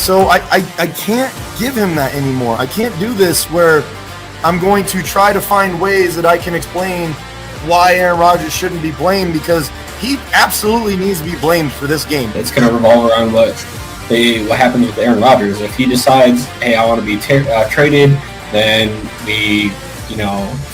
So I can't give him that anymore. I can't do this where I'm going to try to find ways that I can explain why Aaron Rodgers shouldn't be blamed, because he absolutely needs to be blamed for this game. It's going to revolve around what happens with Aaron Rodgers. If he decides, hey, I want to be traded, then we,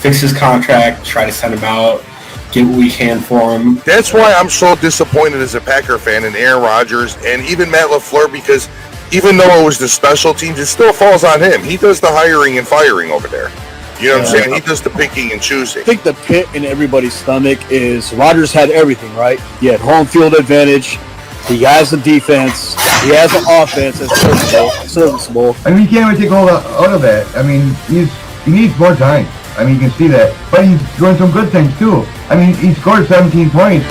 fix his contract, try to send him out, get what we can for him. That's why I'm so disappointed as a Packer fan in Aaron Rodgers and even Matt LaFleur, because even though it was the special teams, it still falls on him. He does the hiring and firing over there. You know what I'm saying? He does the picking and choosing. I think the pit in everybody's stomach is Rodgers had everything, right? He had home field advantage. He has a defense. He has an offense that's serviceable. I mean, you can't really take all out of that. I mean, he needs more time. I mean, you can see that. But he's doing some good things, too. I mean, he scored 17 points.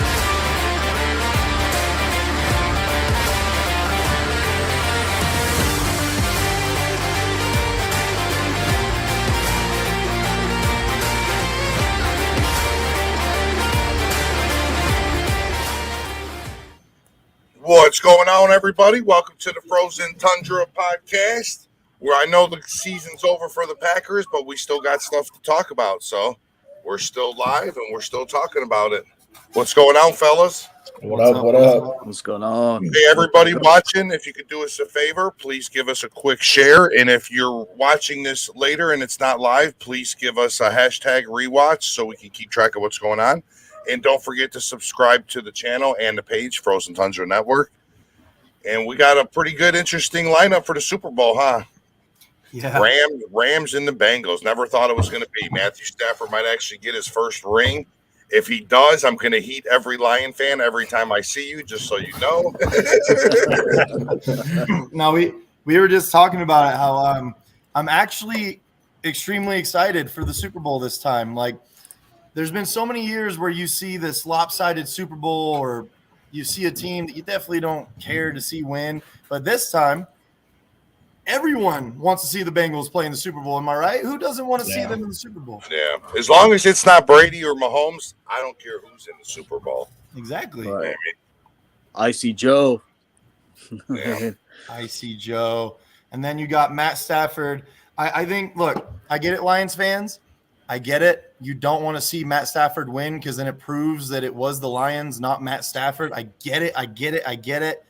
What's going on, everybody? Welcome to the Frozen Tundra podcast, where I know the season's over for the Packers, but we still got stuff to talk about. So we're still live and we're still talking about it. What's going on, fellas? What up? What's going on? Hey, everybody watching, if you could do us a favor, please give us a quick share. And if you're watching this later and it's not live, please give us a hashtag rewatch so we can keep track of what's going on. And don't forget to subscribe to the channel and the page, Frozen Tundra Network. And we got a pretty good, interesting lineup for the Super Bowl, huh? Yeah. Rams and the Bengals. Never thought it was going to be. Matthew Stafford might actually get his first ring. If he does, I'm going to heat every Lion fan every time I see you, just so you know. Now, we were just talking about it, how I'm actually extremely excited for the Super Bowl this time. Like, there's been so many years where you see this lopsided Super Bowl, or you see a team that you definitely don't care to see win. But this time, everyone wants to see the Bengals play in the Super Bowl. Am I right? Who doesn't want to see them in the Super Bowl? Yeah. As long as it's not Brady or Mahomes, I don't care who's in the Super Bowl. Exactly. Right. Icy Joe. Yeah. Icy Joe. And then you got Matt Stafford. I think, look, I get it, Lions fans. I get it. You don't want to see Matt Stafford win because then it proves that it was the Lions, not Matt Stafford. I get it.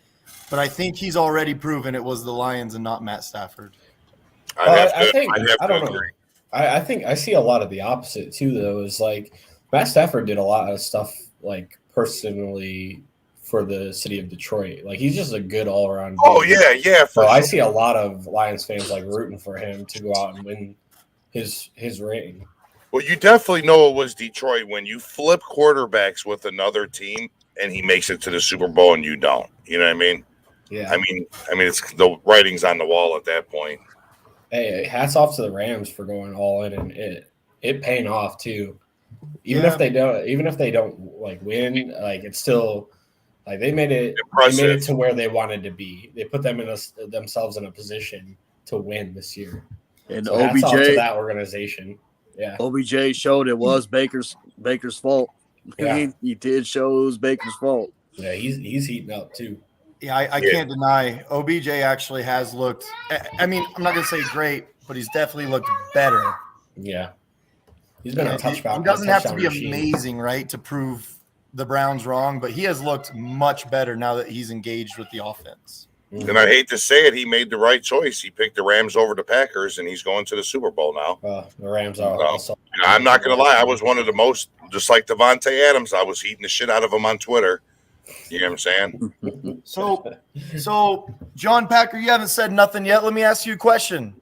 But I think he's already proven it was the Lions and not Matt Stafford. I don't know. I think I see a lot of the opposite too, though. Is like Matt Stafford did a lot of stuff like personally for the city of Detroit. Like he's just a good all around. Oh yeah. So I see a lot of Lions fans like rooting for him to go out and win his ring. Well, you definitely know it was Detroit when you flip quarterbacks with another team and he makes it to the Super Bowl and you don't. You know what I mean? Yeah. I mean, it's the writing's on the wall at that point. Hey, hats off to the Rams for going all in and it paying off too. Even if they don't like win, like it's still like they made it to where they wanted to be. They put themselves in a position to win this year. And so hats off to that organization. Yeah, OBJ showed it was Baker's fault. Yeah. He did show it was Baker's fault. Yeah, he's heating up too. Yeah, I can't deny OBJ actually has looked. I mean, I'm not gonna say great, but he's definitely looked better. Yeah, he's been a touchdown. He doesn't have to be amazing, right, to prove the Browns wrong, but he has looked much better now that he's engaged with the offense. And I hate to say it, he made the right choice. He picked the Rams over the Packers, and he's going to the Super Bowl now. The Rams are also. I'm not going to lie. I was one of the most, just like Devontae Adams, I was heating the shit out of him on Twitter. You know what I'm saying? So, John Packer, you haven't said nothing yet. Let me ask you a question.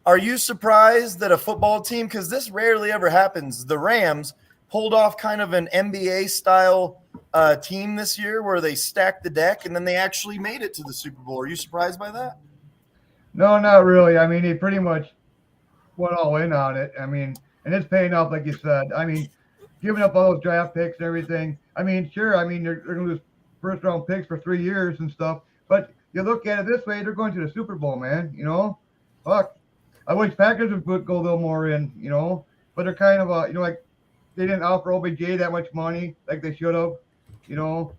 Are you surprised that a football team, because this rarely ever happens, the Rams pulled off kind of an NBA-style team this year where they stacked the deck and then they actually made it to the Super Bowl? Are you surprised by that? No, not really. I mean, he pretty much went all in on it. I mean, and it's paying off, like you said. I mean, giving up all those draft picks and everything. I mean, sure, I mean, they're going to lose first-round picks for 3 years and stuff. But you look at it this way, they're going to the Super Bowl, man, you know? Fuck. I wish Packers would go a little more in, you know? But they're kind of, like, they didn't offer OBJ that much money like they should have, you know?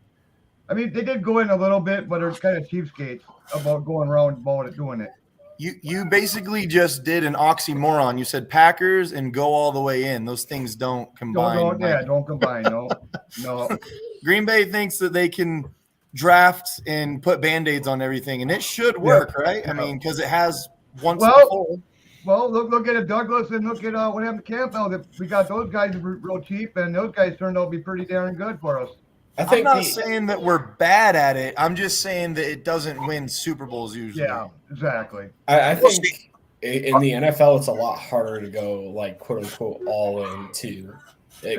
I mean, they did go in a little bit, but they're kind of cheapskates about going around about it, doing it. You basically just did an oxymoron. You said Packers and go all the way in. Those things don't combine. Don't combine. No, no. Green Bay thinks that they can draft and put Band-Aids on everything, and it should work, right? Yeah. I mean, because it has once Well, before. Well, look at Douglas and look at what happened to Campbell. We got those guys real cheap, and those guys turned out to be pretty darn good for us. I'm not saying that we're bad at it. I'm just saying that it doesn't win Super Bowls usually. Yeah, exactly. I think in the NFL, it's a lot harder to go like quote unquote all in too,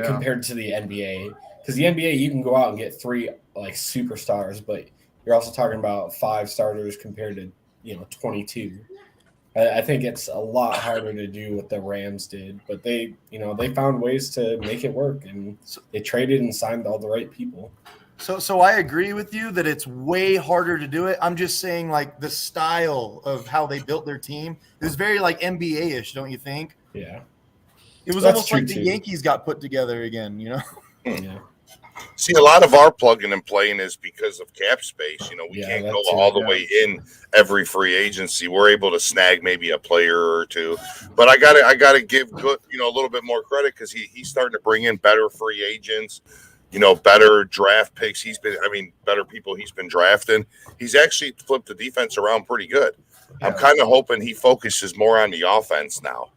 compared to the NBA. Because the NBA, you can go out and get 3 like superstars, but you're also talking about 5 starters compared to 22. I think it's a lot harder to do what the Rams did, but they found ways to make it work, and they traded and signed all the right people. So I agree with you that it's way harder to do it. I'm just saying, like, the style of how they built their team is very like NBA-ish, don't you think? Yeah. It was almost like the Yankees got put together again, Yeah. See, a lot of our plugging and playing is because of cap space. We can't go all the way in every free agency. We're able to snag maybe a player or two, but I gotta give good, a little bit more credit because he's starting to bring in better free agents, better draft picks. Better people he's been drafting. He's actually flipped the defense around pretty good. Yeah. I'm kind of hoping he focuses more on the offense now.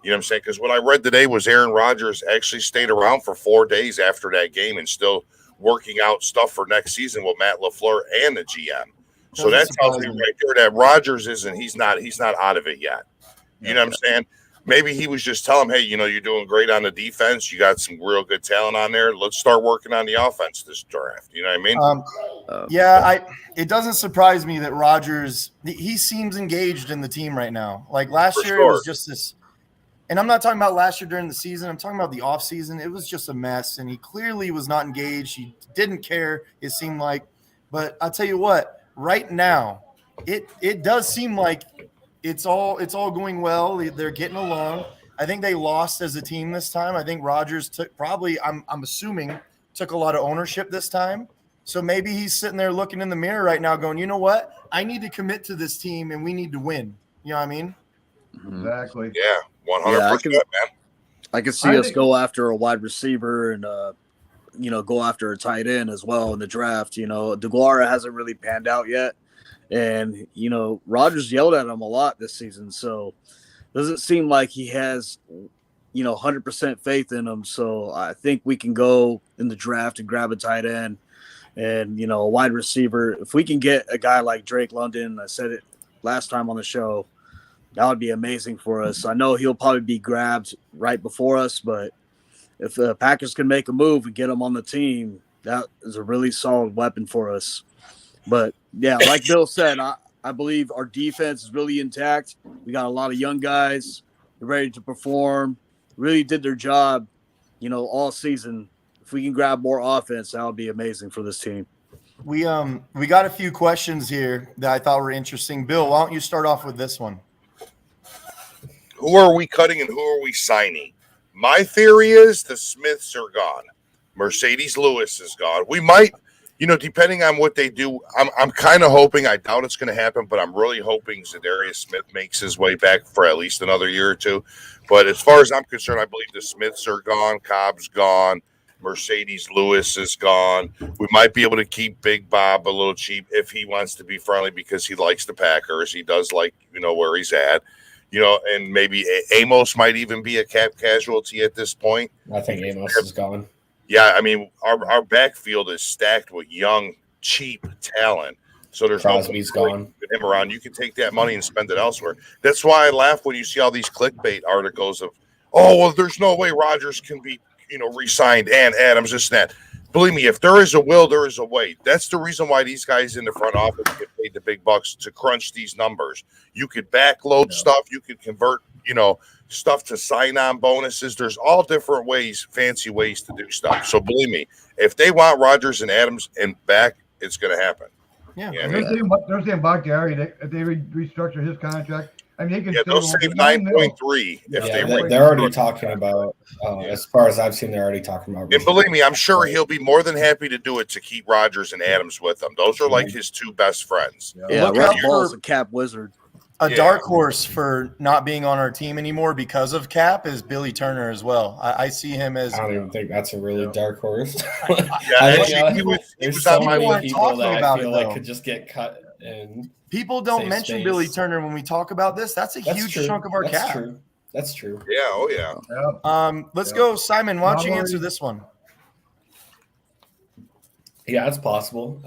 You know what I'm saying? Because what I read today was Aaron Rodgers actually stayed around for 4 days after that game and still working out stuff for next season with Matt LaFleur and the GM. So that tells me right there that Rodgers he's not out of it yet. You know what I'm saying? Maybe he was just telling him, hey, you're doing great on the defense. You got some real good talent on there. Let's start working on the offense this draft. You know what I mean? It doesn't surprise me that Rodgers, he seems engaged in the team right now. Like last year, it was just this. And I'm not talking about last year during the season. I'm talking about the offseason. It was just a mess, and he clearly was not engaged. He didn't care, it seemed like. But I'll tell you what, right now, it does seem like it's all going well. They're getting along. I think they lost as a team this time. I think Rodgers took I'm assuming, took a lot of ownership this time. So maybe he's sitting there looking in the mirror right now going, you know what? I need to commit to this team, and we need to win. You know what I mean? Exactly. Yeah. 100%, man. I can see us go after a wide receiver and go after a tight end as well in the draft. DeGuara hasn't really panned out yet, and Rodgers yelled at him a lot this season, so it doesn't seem like he has 100% faith in him. So I think we can go in the draft and grab a tight end and a wide receiver. If we can get a guy like Drake London, I said it last time on the show, that would be amazing for us. I know he'll probably be grabbed right before us, but if the Packers can make a move and get him on the team, that is a really solid weapon for us. But, yeah, like Bill said, I believe our defense is really intact. We got a lot of young guys ready to perform, really did their job, all season. If we can grab more offense, that would be amazing for this team. We got a few questions here that I thought were interesting. Bill, why don't you start off with this one? Who are we cutting and who are we signing? My theory is the Smiths are gone. Mercedes Lewis is gone. We might, depending on what they do, I'm kind of hoping, I doubt it's going to happen, but I'm really hoping Zadarius Smith makes his way back for at least another year or two. But as far as I'm concerned, I believe the Smiths are gone. Cobb's gone. Mercedes Lewis is gone. We might be able to keep Big Bob a little cheap if he wants to be friendly because he likes the Packers. He does like, where he's at. And maybe Amos might even be a cap casualty at this point. I think Amos is gone. Yeah, I mean, our backfield is stacked with young, cheap talent. So there's Crosby's gone. Him around. You can take that money and spend it elsewhere. That's why I laugh when you see all these clickbait articles of, oh, well, there's no way Rodgers can be, re-signed and Adams, this and that. Believe me, if there is a will, there is a way. That's the reason why these guys in the front office get paid the big bucks to crunch these numbers. You could backload stuff. You could convert, stuff to sign-on bonuses. There's all different ways, fancy ways to do stuff. So believe me, if they want Rodgers and Adams and back, it's going to happen. Yeah. They're saying Bakhtiari, if they restructure his contract, I mean, they can Yeah, still they'll go save $9 million. 9.3 if Yeah, they win. they're already talking about. As far as I've seen, they're already talking about. And believe me, I'm sure he'll be more than happy to do it to keep Rodgers and Adams with him. Those are like his two best friends. Yeah, Look Red out Ball's for- a cap wizard. A Yeah. dark horse for not being on our team anymore because of Cap is Billy Turner as well. I see him as. I don't even think that's a really dark horse. Yeah, I actually, think, he was there's so on my many aren't people talking that I about feel it, like though. could just get cut. And People don't Save mention space. Billy Turner when we talk about this. That's a huge true. chunk of our That's cap. true. That's true. Yeah, oh yeah. Yeah. Let's go, Simon. Why don't you Robert. answer this one? Yeah, it's possible.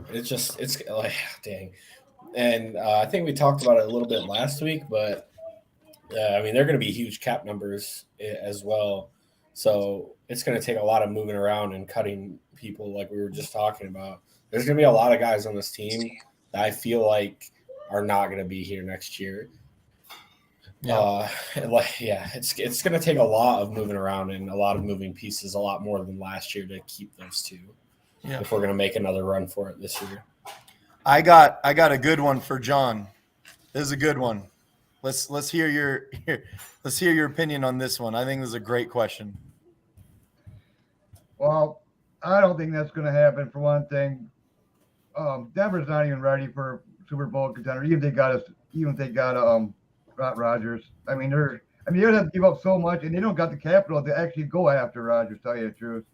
It's like, dang. And I think we talked about it a little bit last week, but I mean, they're going to be huge cap numbers as well. So it's going to take a lot of moving around and cutting people like we were just talking about. There's going to be a lot of guys on this team that I feel like are not going to be here next year. It's going to take a lot of moving around and a lot of moving pieces, a lot more than last year to keep those two. Yeah. If we're going to make another run for it this year. I got a good one for John. This is a good one. Let's hear your opinion on this one. I think this is a great question. Well, I don't think that's going to happen. For one thing, Denver's not even ready for Super Bowl contender. Even if they got Rodgers. I mean, they would have to give up so much, and they don't got the capital to actually go after Rodgers. Tell you the truth.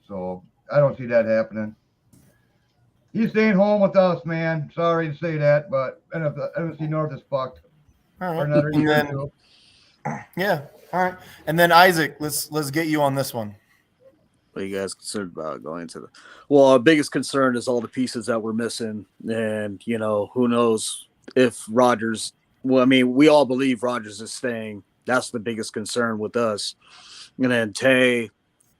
So I don't see that happening. He's staying home with us, man. Sorry to say that, but NFC North is fucked All for right. another And year or then, two. yeah. All right. And then Isaac, let's get you on this one. What are you guys concerned about going to the? Well, our biggest concern is all the pieces that we're missing, and who knows if Rodgers. Well, I mean, we all believe Rodgers is staying. That's the biggest concern with us. And then Tay,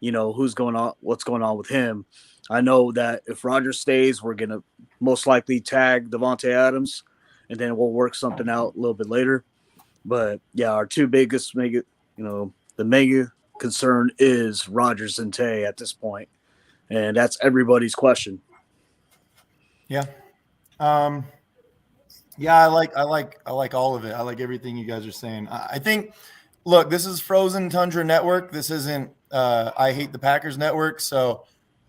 who's going on? What's going on with him? I know that if Rodgers stays, we're gonna most likely tag Devontae Adams, and then we'll work something out a little bit later. But yeah, our two biggest the mega concern is Rodgers and Tay at this point, and that's everybody's question. Yeah. Yeah, I like all of it. I like everything you guys are saying. I think, look, this is Frozen Tundra Network. This isn't I Hate the Packers Network. So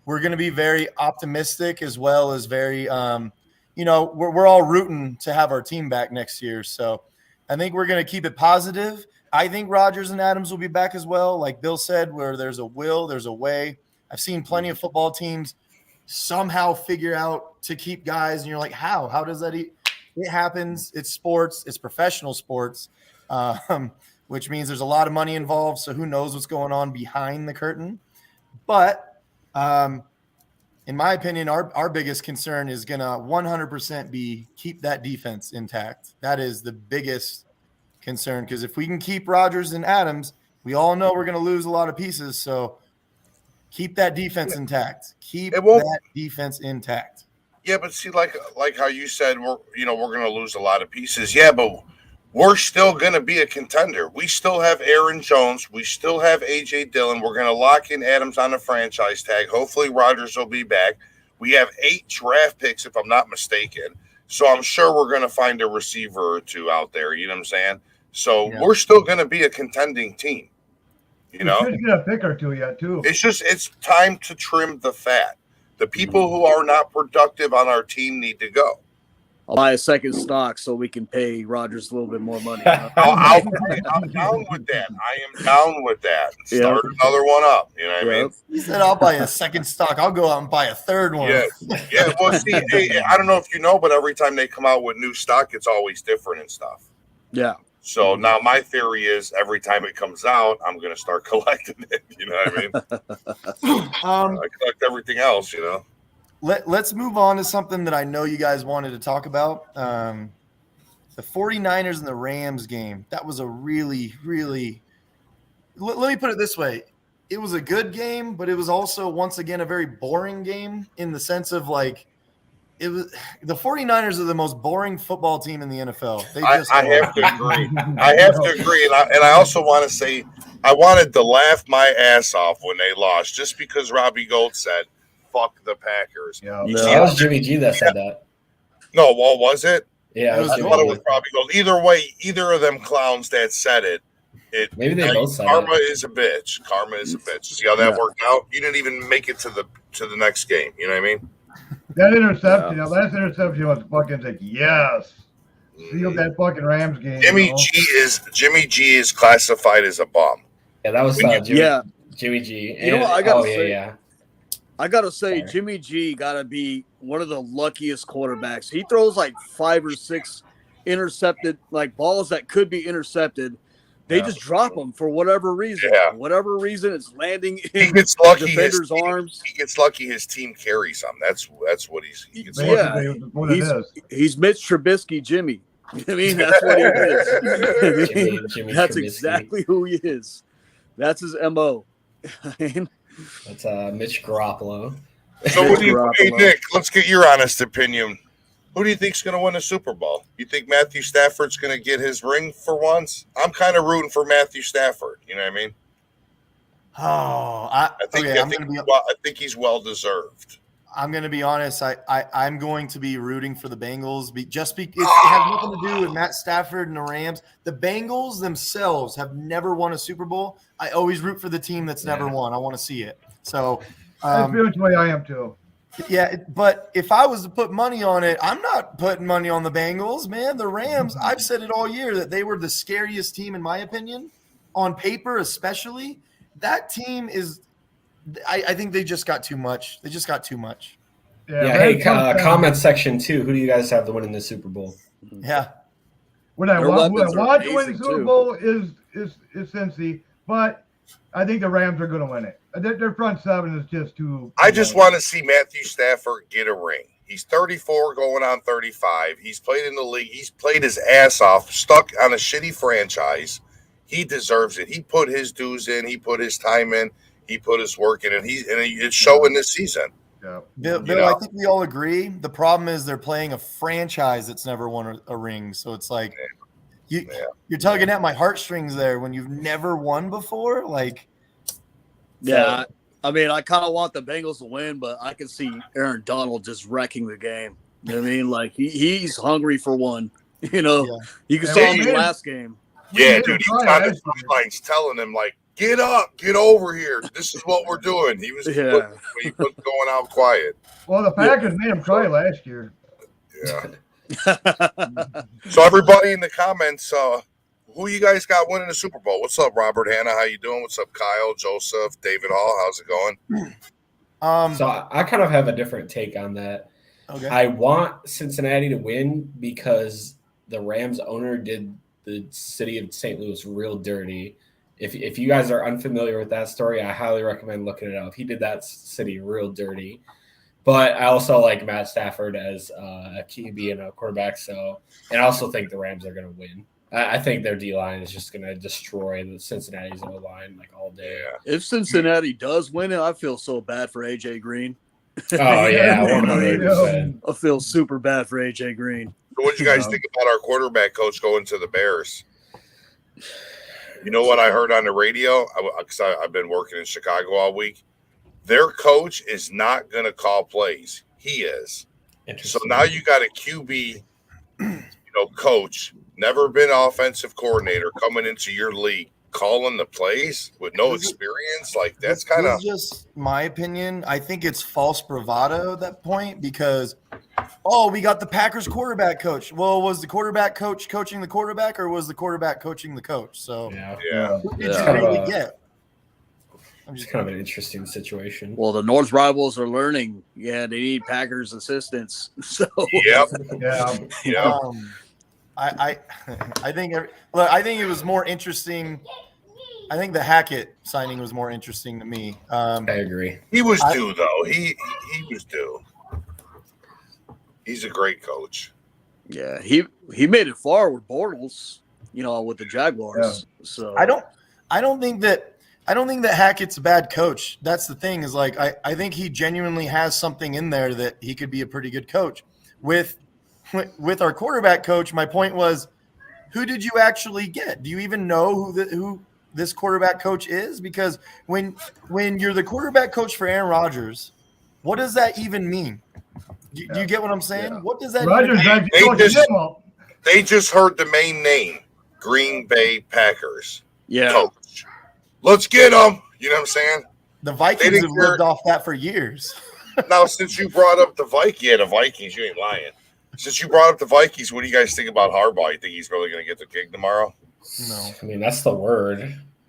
we're going to be very optimistic as well as very, we're all rooting to have our team back next year. So I think we're going to keep it positive. I think Rodgers and Adams will be back as well. Like Bill said, where there's a will, there's a way. I've seen plenty of football teams somehow figure out to keep guys, and you're like, how? How does that It happens. It's sports. It's professional sports, which means there's a lot of money involved. So who knows what's going on behind the curtain? But in my opinion, our biggest concern is going to 100% be keep that defense intact. That is the biggest concern, because if we can keep Rodgers and Adams, we all know we're going to lose a lot of pieces. So keep that defense intact. Keep that defense intact. Yeah, but see, like how you said, we're going to lose a lot of pieces. Yeah, but we're still going to be a contender. We still have Aaron Jones. We still have A.J. Dillon. We're going to lock in Adams on the franchise tag. Hopefully, Rodgers will be back. We have 8 draft picks, if I'm not mistaken. So I'm sure we're going to find a receiver or two out there. You know what I'm saying? So we're still going to be a contending team. We should get a pick or two yet, too. It's time to trim the fat. The people who are not productive on our team need to go. I'll buy a second stock so we can pay Rodgers a little bit more money. I'm down with that. I am down with that. Start another one up. You know what I mean? He said, I'll buy a second stock. I'll go out and buy a third one. Yeah. Well, see, I don't know if you know, but every time they come out with new stock, it's always different and stuff. Yeah. So now my theory is every time it comes out, I'm going to start collecting it. You know what I mean? I collect everything else, Let's move on to something that I know you guys wanted to talk about. The 49ers and the Rams game. That was a really, really – let me put it this way. It was a good game, but it was also, once again, a very boring game in the sense of, like, it was the 49ers are the most boring football team in the NFL. I have to agree. I have to agree. And I also want to say I wanted to laugh my ass off when they lost just because Robbie Gold said – fuck the Packers. Yeah, that was Jimmy G that said that. No, well, was it? Yeah, It was I thought it was probably gold. Either way, either of them clowns that said it. Maybe they both said karma it. is a bitch. Karma is a bitch. See how that worked out? You didn't even make it to the next game. You know what I mean? That interception, that last interception was fucking like, yes. Sealed that fucking Rams game. Jimmy G is classified as a bum. Yeah, that was Jimmy G. You know what I gotta say? Yeah. I gotta say, Jimmy G gotta be one of the luckiest quarterbacks. He throws like 5 or 6 intercepted, like balls that could be intercepted. They just drop them for whatever reason. Yeah. Whatever reason, it's landing in he gets lucky defender's arms. He gets lucky his team carries him. That's what he gets lucky. Yeah, he's Mitch Trubisky, Jimmy. I mean, that's what he is. Jimmy That's Trubisky. exactly who he is. That's his MO. I mean, that's Mitch Garoppolo. So what do you think, Nick? Let's get your honest opinion. Who do you think's going to win the Super Bowl? You think Matthew Stafford's going to get his ring for once? I'm kind of rooting for Matthew Stafford. You know what I mean? Oh, I think he's well deserved. I'm going to be honest. I'm going to be rooting for the Bengals. It has nothing to do with Matt Stafford and the Rams. The Bengals themselves have never won a Super Bowl. I always root for the team that's never won. I want to see it. So that's pretty much the way I am too. Yeah, but if I was to put money on it, I'm not putting money on the Bengals, man. The Rams, I've said it all year that they were the scariest team in my opinion, on paper especially. That team is I think they just got too much. They just got too much. Yeah, hey, comment section too. Who do you guys have to win in the Super Bowl? Yeah. What I want to win the Super Bowl is Cincy, but I think the Rams are going to win it. Their front seven is just too. I just want to see Matthew Stafford get a ring. He's 34 going on 35. He's played in the league. He's played his ass off, stuck on a shitty franchise. He deserves it. He put his dues in. He put his time in. He put his work in, and it's showing this season. Yeah. Bill, I think we all agree. The problem is they're playing a franchise that's never won a ring. So it's like you're tugging at my heartstrings there when you've never won before. Like, yeah, I mean, I kind of want the Bengals to win, but I can see Aaron Donald just wrecking the game. You know what I mean? Like he's hungry for one. You know, you can saw him in the last game. Yeah, dude, he's on the sidelines telling him like, "Get up, get over here. This is what we're doing." He was he was going out quiet. Well, the Packers made him cry last year. Yeah. So everybody in the comments, who you guys got winning the Super Bowl? What's up, Robert Hanna? How you doing? What's up, Kyle, Joseph, David Hall? How's it going? So I kind of have a different take on that. Okay. I want Cincinnati to win because the Rams owner did the city of St. Louis real dirty. If you guys are unfamiliar with that story, I highly recommend looking it up. He did that city real dirty. But I also like Matt Stafford as a QB and a quarterback. And I also think the Rams are going to win. I think their D-line is just going to destroy the Cincinnati's O-line like all day. If Cincinnati does win it, I feel so bad for AJ Green. Oh, yeah, 100%. I feel super bad for AJ Green. So what did you guys think about our quarterback coach going to the Bears? You know what I heard on the radio? Because I've been working in Chicago all week. Their coach is not going to call plays. He is. So now you got a QB, coach, never been offensive coordinator, coming into your league, calling the plays with no experience. Like that's kind of just my opinion. I think it's false bravado at that point because, we got the Packers quarterback coach. Well, was the quarterback coach coaching the quarterback, or was the quarterback coaching the coach? So who did you really get? It's kind of an interesting situation. Well, the North rivals are learning. Yeah, they need Packers assistants. So I think it was more interesting. I think the Hackett signing was more interesting to me. I agree. He was due though. He was due. He's a great coach. Yeah, he made it far with Bortles, with the Jaguars. Yeah. So I don't think that Hackett's a bad coach. That's the thing is like I think he genuinely has something in there that he could be a pretty good coach. With our quarterback coach, my point was, who did you actually get? Do you even know who this quarterback coach is? Because when you're the quarterback coach for Aaron Rodgers, what does that even mean? Do you get what I'm saying? Yeah. What does that Rodgers even actually They coached just- him up. They just heard the main name, Green Bay Packers Yeah. coach. Let's get them. You know what I'm saying? The Vikings didn't have lived care- off that for years. Now, since you brought up the Vikings, you ain't lying. Since you brought up the Vikings, what do you guys think about Harbaugh? You think he's really going to get the gig tomorrow? No. I mean, that's the word.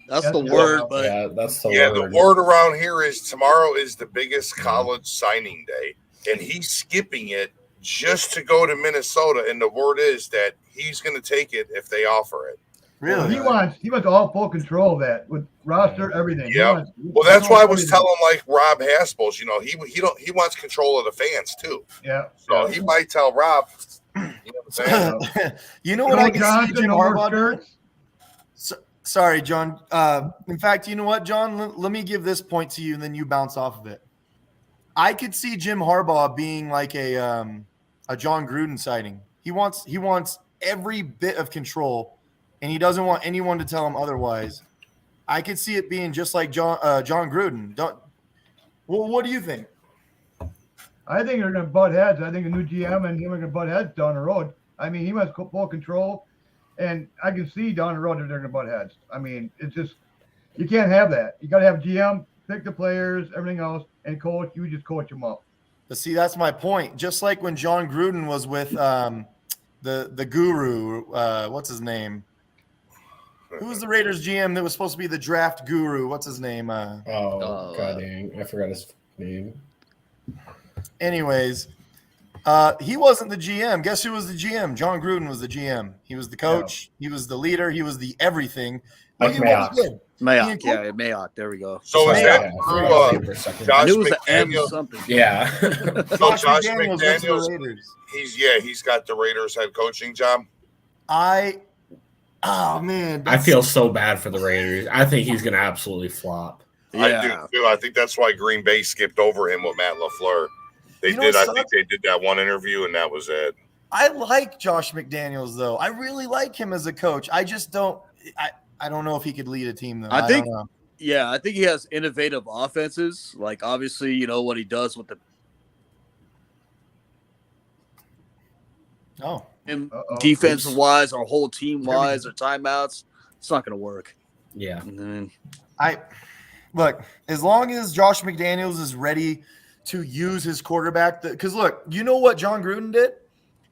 That's That's the the word, word. but Yeah, that's the Yeah, word. the word around here is tomorrow is the biggest college signing day, and he's skipping it just to go to Minnesota. And the word is that he's going to take it if they offer it. Really? He wants all full control of that with roster, everything. Yeah. Well, that's why I was telling like Rob Haspels, you know, he wants control of the fans too. Yeah. So he might tell Rob, you know what I'm saying? You know what I can see Johnson, Jim no more Harbaugh doing? skirts. Sorry, John. In fact, you know what, John? Let me give this point to you, and then you bounce off of it. I could see Jim Harbaugh being like a John Gruden sighting. He wants every bit of control, and he doesn't want anyone to tell him otherwise. I could see it being just like John Gruden. Well, what do you think? I think they're going to butt heads. I think the new GM and him are going to butt heads down the road. I mean, he wants full control, and I can see down the road that they're going to butt heads. I mean, it's just you can't have that. You got to have GM, pick the players, everything else, and coach. You just coach them up. But see, that's my point. Just like when John Gruden was with the guru, what's his name? Who was the Raiders GM that was supposed to be the draft guru? What's his name? God dang. I forgot his name. Anyways, he wasn't the GM. Guess who was the GM? John Gruden was the GM. He was the coach. Yeah. He was the leader. He was the everything. Look at what he did. Mayock. Yeah, Mayock. There we go. So is that through Josh it was M McDaniels? something. Yeah. So Josh McDaniels, he's got the Raiders head coaching job. Oh man, I feel so bad for the Raiders. I think he's going to absolutely flop. Yeah. I do too. I think that's why Green Bay skipped over him with Matt LaFleur. I think they did that one interview, and that was it. I like Josh McDaniels, though. I really like him as a coach. I just don't. I don't know if he could lead a team, though. I think he has innovative offenses. Like obviously, you know what he does with the. Defensive wise, or whole team wise, or timeouts, it's not going to work. Yeah. Look, as long as Josh McDaniels is ready to use his quarterback, because look, you know what John Gruden did?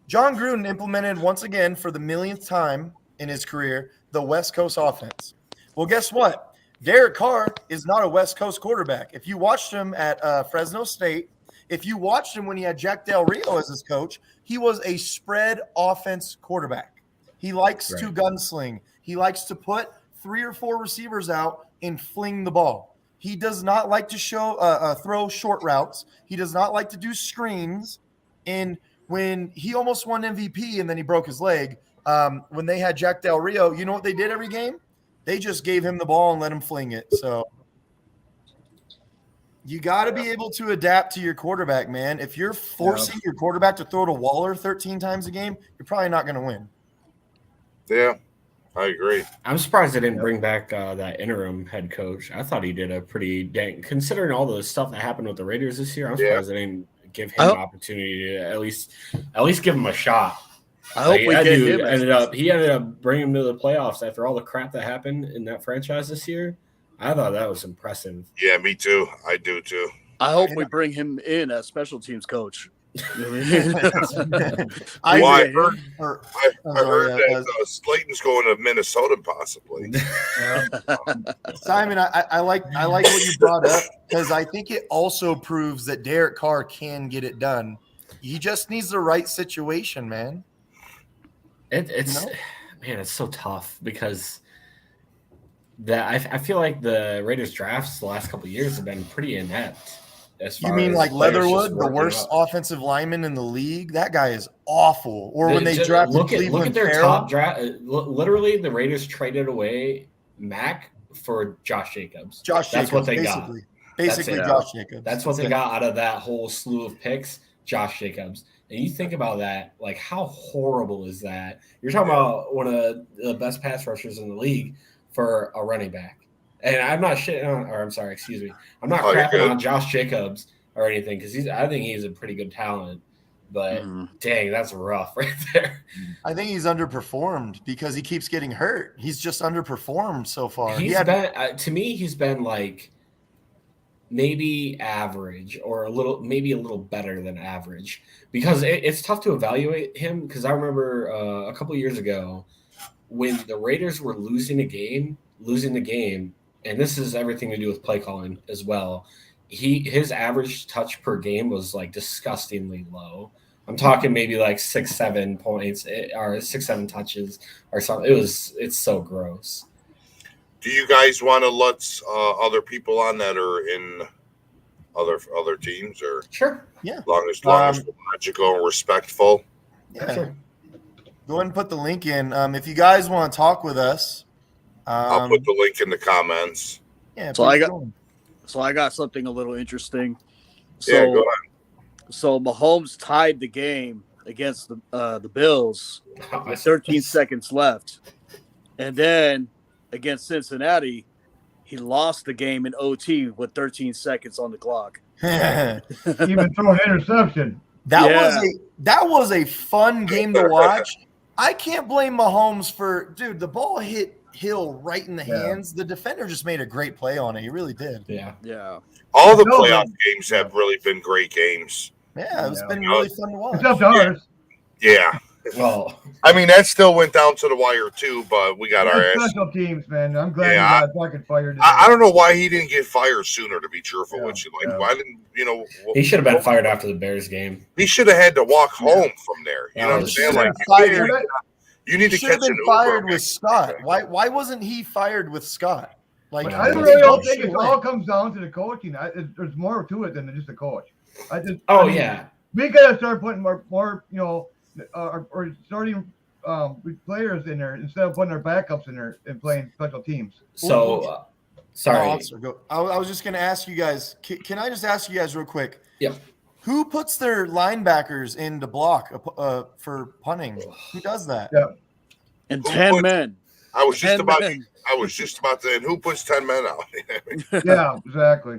John Gruden implemented once again for the millionth time in his career the West Coast offense. Well, guess what? Derek Carr is not a West Coast quarterback. If you watched him at Fresno State, if you watched him when he had Jack Del Rio as his coach, he was a spread offense quarterback. He likes to gunsling. He likes to put 3 or 4 receivers out and fling the ball. He does not like to throw short routes. He does not like to do screens. And when he almost won MVP and then he broke his leg, when they had Jack Del Rio, you know what they did every game? They just gave him the ball and let him fling it. So you got to be able to adapt to your quarterback, man. If you're forcing your quarterback to throw to Waller 13 times a game, you're probably not going to win. Yeah, I agree. I'm surprised they didn't bring back that interim head coach. I thought he did a pretty dang – considering all the stuff that happened with the Raiders this year, I'm surprised they didn't give him an opportunity to at least give him a shot. I hope we get him. He ended up bringing him to the playoffs after all the crap that happened in that franchise this year. I thought that was impressive. Yeah, me too. I do too. I hope we bring him in as special teams coach. I heard that Slayton's going to Minnesota possibly. Simon, I like what you brought up because I think it also proves that Derek Carr can get it done. He just needs the right situation, man. It's so tough because I feel like the Raiders drafts the last couple of years have been pretty inept. You mean like Leatherwood, the worst offensive lineman in the league? That guy is awful. Or when they drafted Cleveland look at their Farrell. top draft. Literally, the Raiders traded away Mack for Josh Jacobs. That's what they got. Basically, Josh Jacobs. That's what they got out of that whole slew of picks. Josh Jacobs. And you think about that, like how horrible is that? You're talking about one of the best pass rushers in the league for a running back. And I'm not I'm not crapping on Josh Jacobs or anything because I think he's a pretty good talent. But dang, that's rough right there. I think he's underperformed because he keeps getting hurt. He's just underperformed so far. To me, he's been like maybe average or maybe a little better than average, because it's tough to evaluate him. Because I remember a couple of years ago when the Raiders were losing the game, and this is everything to do with play calling as well. His average touch per game was like disgustingly low. I'm talking maybe like 6-7 points or 6-7 touches or something. It's so gross. Do you guys want to let other people on that are in other teams, or sure? Yeah, as long as we're logical and respectful. Yeah, sure. Go ahead and put the link in. If you guys want to talk with us, I'll put the link in the comments. Yeah. So I got something a little interesting. Yeah, go ahead. So Mahomes tied the game against the Bills with 13 seconds left, and then against Cincinnati, he lost the game in OT with 13 seconds on the clock. Even throw an interception. That was a fun game to watch. I can't blame Mahomes the ball hit Hill right in the hands. The defender just made a great play on it. He really did. Yeah. All the playoff games have really been great games. Yeah, it's been really fun to watch. Except ours. Yeah. Well, I mean, that still went down to the wire too, but we got our ass. Special teams, man. I'm glad he got fucking fired today. I don't know why he didn't get fired sooner, to be truthful with you. Why didn't he should have been fired after the Bears game. He should have had to walk home from there. You know what I'm saying? Like, you need to catch an Uber. Fired with Scott. Why wasn't he fired with Scott? Like, I really don't think it all comes down to the coaching. There's more to it than just the coach. We gotta start putting more or starting players in there instead of putting our backups in there and playing special teams. So, sorry. I was just going to ask you guys. Can I just ask you guys real quick? Yeah. Who puts their linebackers in to block for punting? Who does that? Yeah. And 10 men. I was just about to. And who puts 10 men out? Yeah, exactly.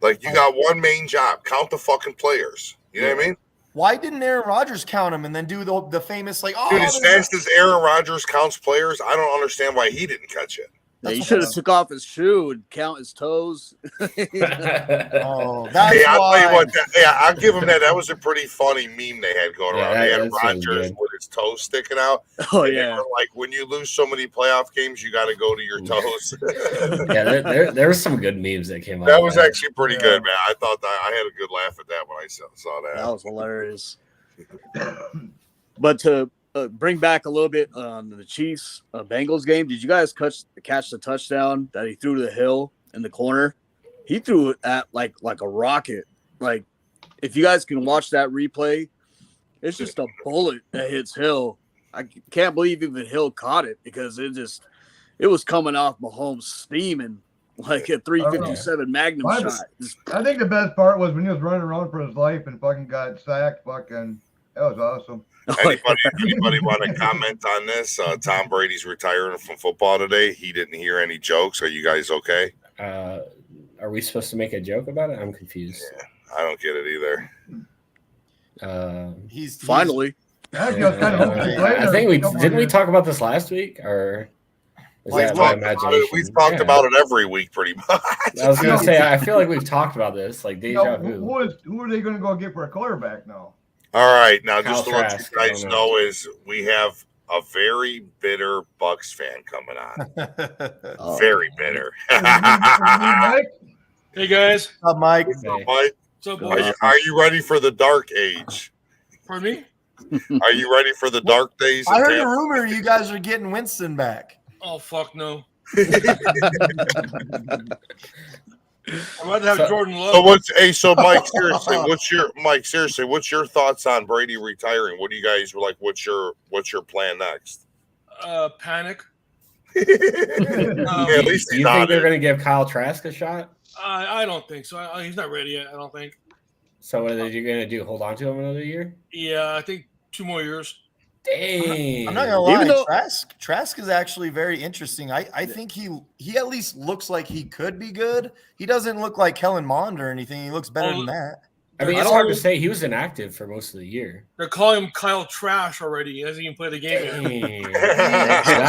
Like, you got one main job. Count the fucking players. You know what I mean? Why didn't Aaron Rodgers count him and then do the famous dude, as fast as Aaron Rodgers counts players, I don't understand why he didn't catch it. Yeah, he should have took off his shoe and count his toes. That's I'll tell you what. I'll give him that. That was a pretty funny meme they had going around. They had Rodgers with his toes sticking out. Oh, and yeah. they were like, when you lose so many playoff games, you got to go to your toes. There were some good memes that came out. That was actually pretty good, man. I thought that I had a good laugh at that when I saw that. That was hilarious. But to bring back a little bit on the Chiefs Bengals game, did you guys catch the touchdown that he threw to the Hill in the corner? He threw it at like a rocket. Like, if you guys can watch that replay, it's just a bullet that hits Hill. I can't believe even Hill caught it because it was coming off Mahomes steaming like a 357 Magnum shot. I think the best part was when he was running around for his life and fucking got sacked. That was awesome. Anybody want to comment on this? Tom Brady's retiring from football today. He didn't hear any jokes. Are you guys okay? Are we supposed to make a joke about it? I'm confused. Yeah, I don't get it either. He's finally. I think we talk about this last week, or we've talked about it every week, pretty much. I was going to say, I feel like we've talked about this, like deja vu. Who are they going to go get for a quarterback now? All right, now just to let you guys know is we have a very bitter Bucks fan coming on. Very bitter. Hey guys. What's up, Mike? What's up, boys? Are you ready for the dark age? Pardon me? Are you ready for the dark days? I heard a rumor you guys are getting Winston back. Oh fuck no. I'm about to have Jordan Love. So Mike, seriously, what's your thoughts on Brady retiring? What do you guys like? What's your plan next? Panic. At least do you think they're going to give Kyle Trask a shot? I don't think so. He's not ready yet. I don't think. So what are you going to do? Hold on to him another year? Yeah, I think 2 more years. Dang. I'm not gonna lie. Trask is actually very interesting. I think he at least looks like he could be good. He doesn't look like Kellen Mond or anything. He looks better than that. I mean, it's hard to say. He was inactive for most of the year. They're calling him Kyle Trash already. He hasn't even played the game yet.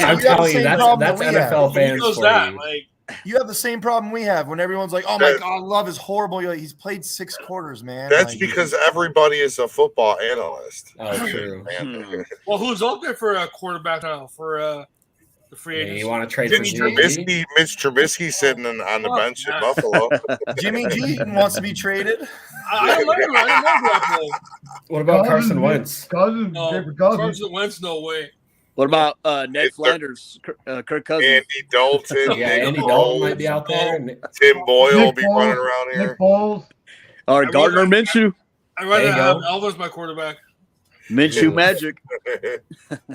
I'm telling you, that's NFL fans for you. Like, you have the same problem we have when everyone's like, "Oh my God, Love is horrible." You're like, he's played 6 quarters, man. That's like, because everybody is a football analyst. Oh, true. Well, who's out there for a quarterback now for the free agents? You want to trade Mitch Trubisky sitting on the bench at Buffalo. Jimmy G wants to be traded. I don't know. What about Carson Wentz? Carson Wentz, no way. What about Ned Flanders, Kirk Cousins? Andy Dalton. Yeah, Andy Dalton might be out there. Tim Boyle will be running around here. Nick Foles. Or Gardner Minshew. I'd rather have Elvis my quarterback. Minshew Magic.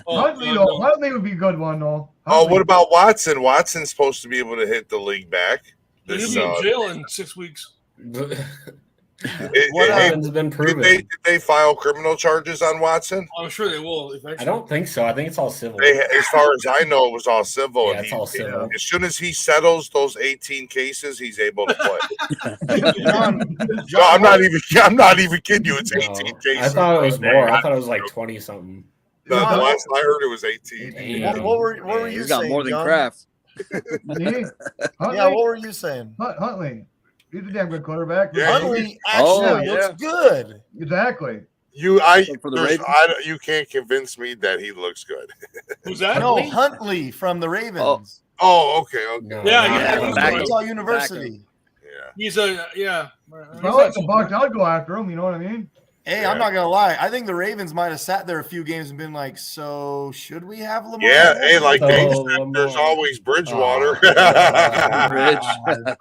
Huntley would be a good one, though. Oh, what about Watson? Watson's supposed to be able to hit the league back. He'll be in jail in 6 weeks. What has been proven? Did they file criminal charges on Watson? I'm sure they will. Eventually. I don't think so. I think it's all civil. As far as I know, it was all civil. Yeah, it's all civil. As soon as he settles those 18 cases, he's able to play. I'm not even kidding you. It's 18 cases. I thought it was more. I thought it was like 20 something. The last I heard, it was 18. What were you saying? He's got more than John? Kraft. Huntley? Yeah, what were you saying? Huntley. He's a damn good quarterback. Yeah, Huntley actually looks good. Exactly. You can't convince me that he looks good. Who's that? No, Huntley from the Ravens. Oh, okay. No. Yeah, Utah University. Yeah. He's a If I like the Bucs, I'd go after him. You know what I mean? Hey, I'm not gonna lie. I think the Ravens might have sat there a few games and been like, "So should we have Lamar?" Yeah, hey, like they said, there's always Bridgewater.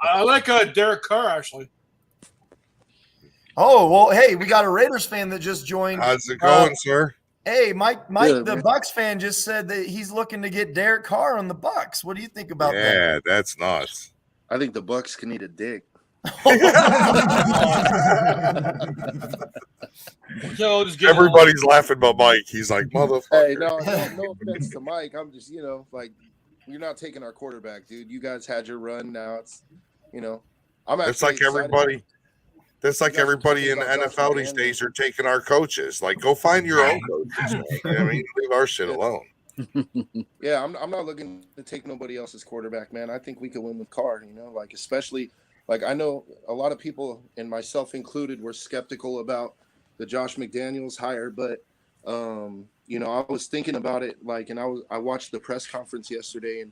I like Derek Carr actually. Oh well, hey, we got a Raiders fan that just joined. How's it going, sir? Hey, Mike, the Bucks fan just said that he's looking to get Derek Carr on the Bucks. What do you think about that? Yeah, that's nuts. I think the Bucks can eat a dick. Everybody's laughing but Mike. He's like, motherfucker. Hey, no offense to Mike. I'm just, like, you're not taking our quarterback, dude. You guys had your run. Now it's, I'm actually. It's like everybody. That's like everybody in the NFL these days are taking our coaches. Like, go find your own coaches. Man. You know what I mean, leave our shit alone. Yeah, I'm not looking to take nobody else's quarterback, man. I think we could win with Carr. Like especially. Like, I know a lot of people, and myself included, were skeptical about the Josh McDaniels hire, but, I was thinking about it, like, and I watched the press conference yesterday,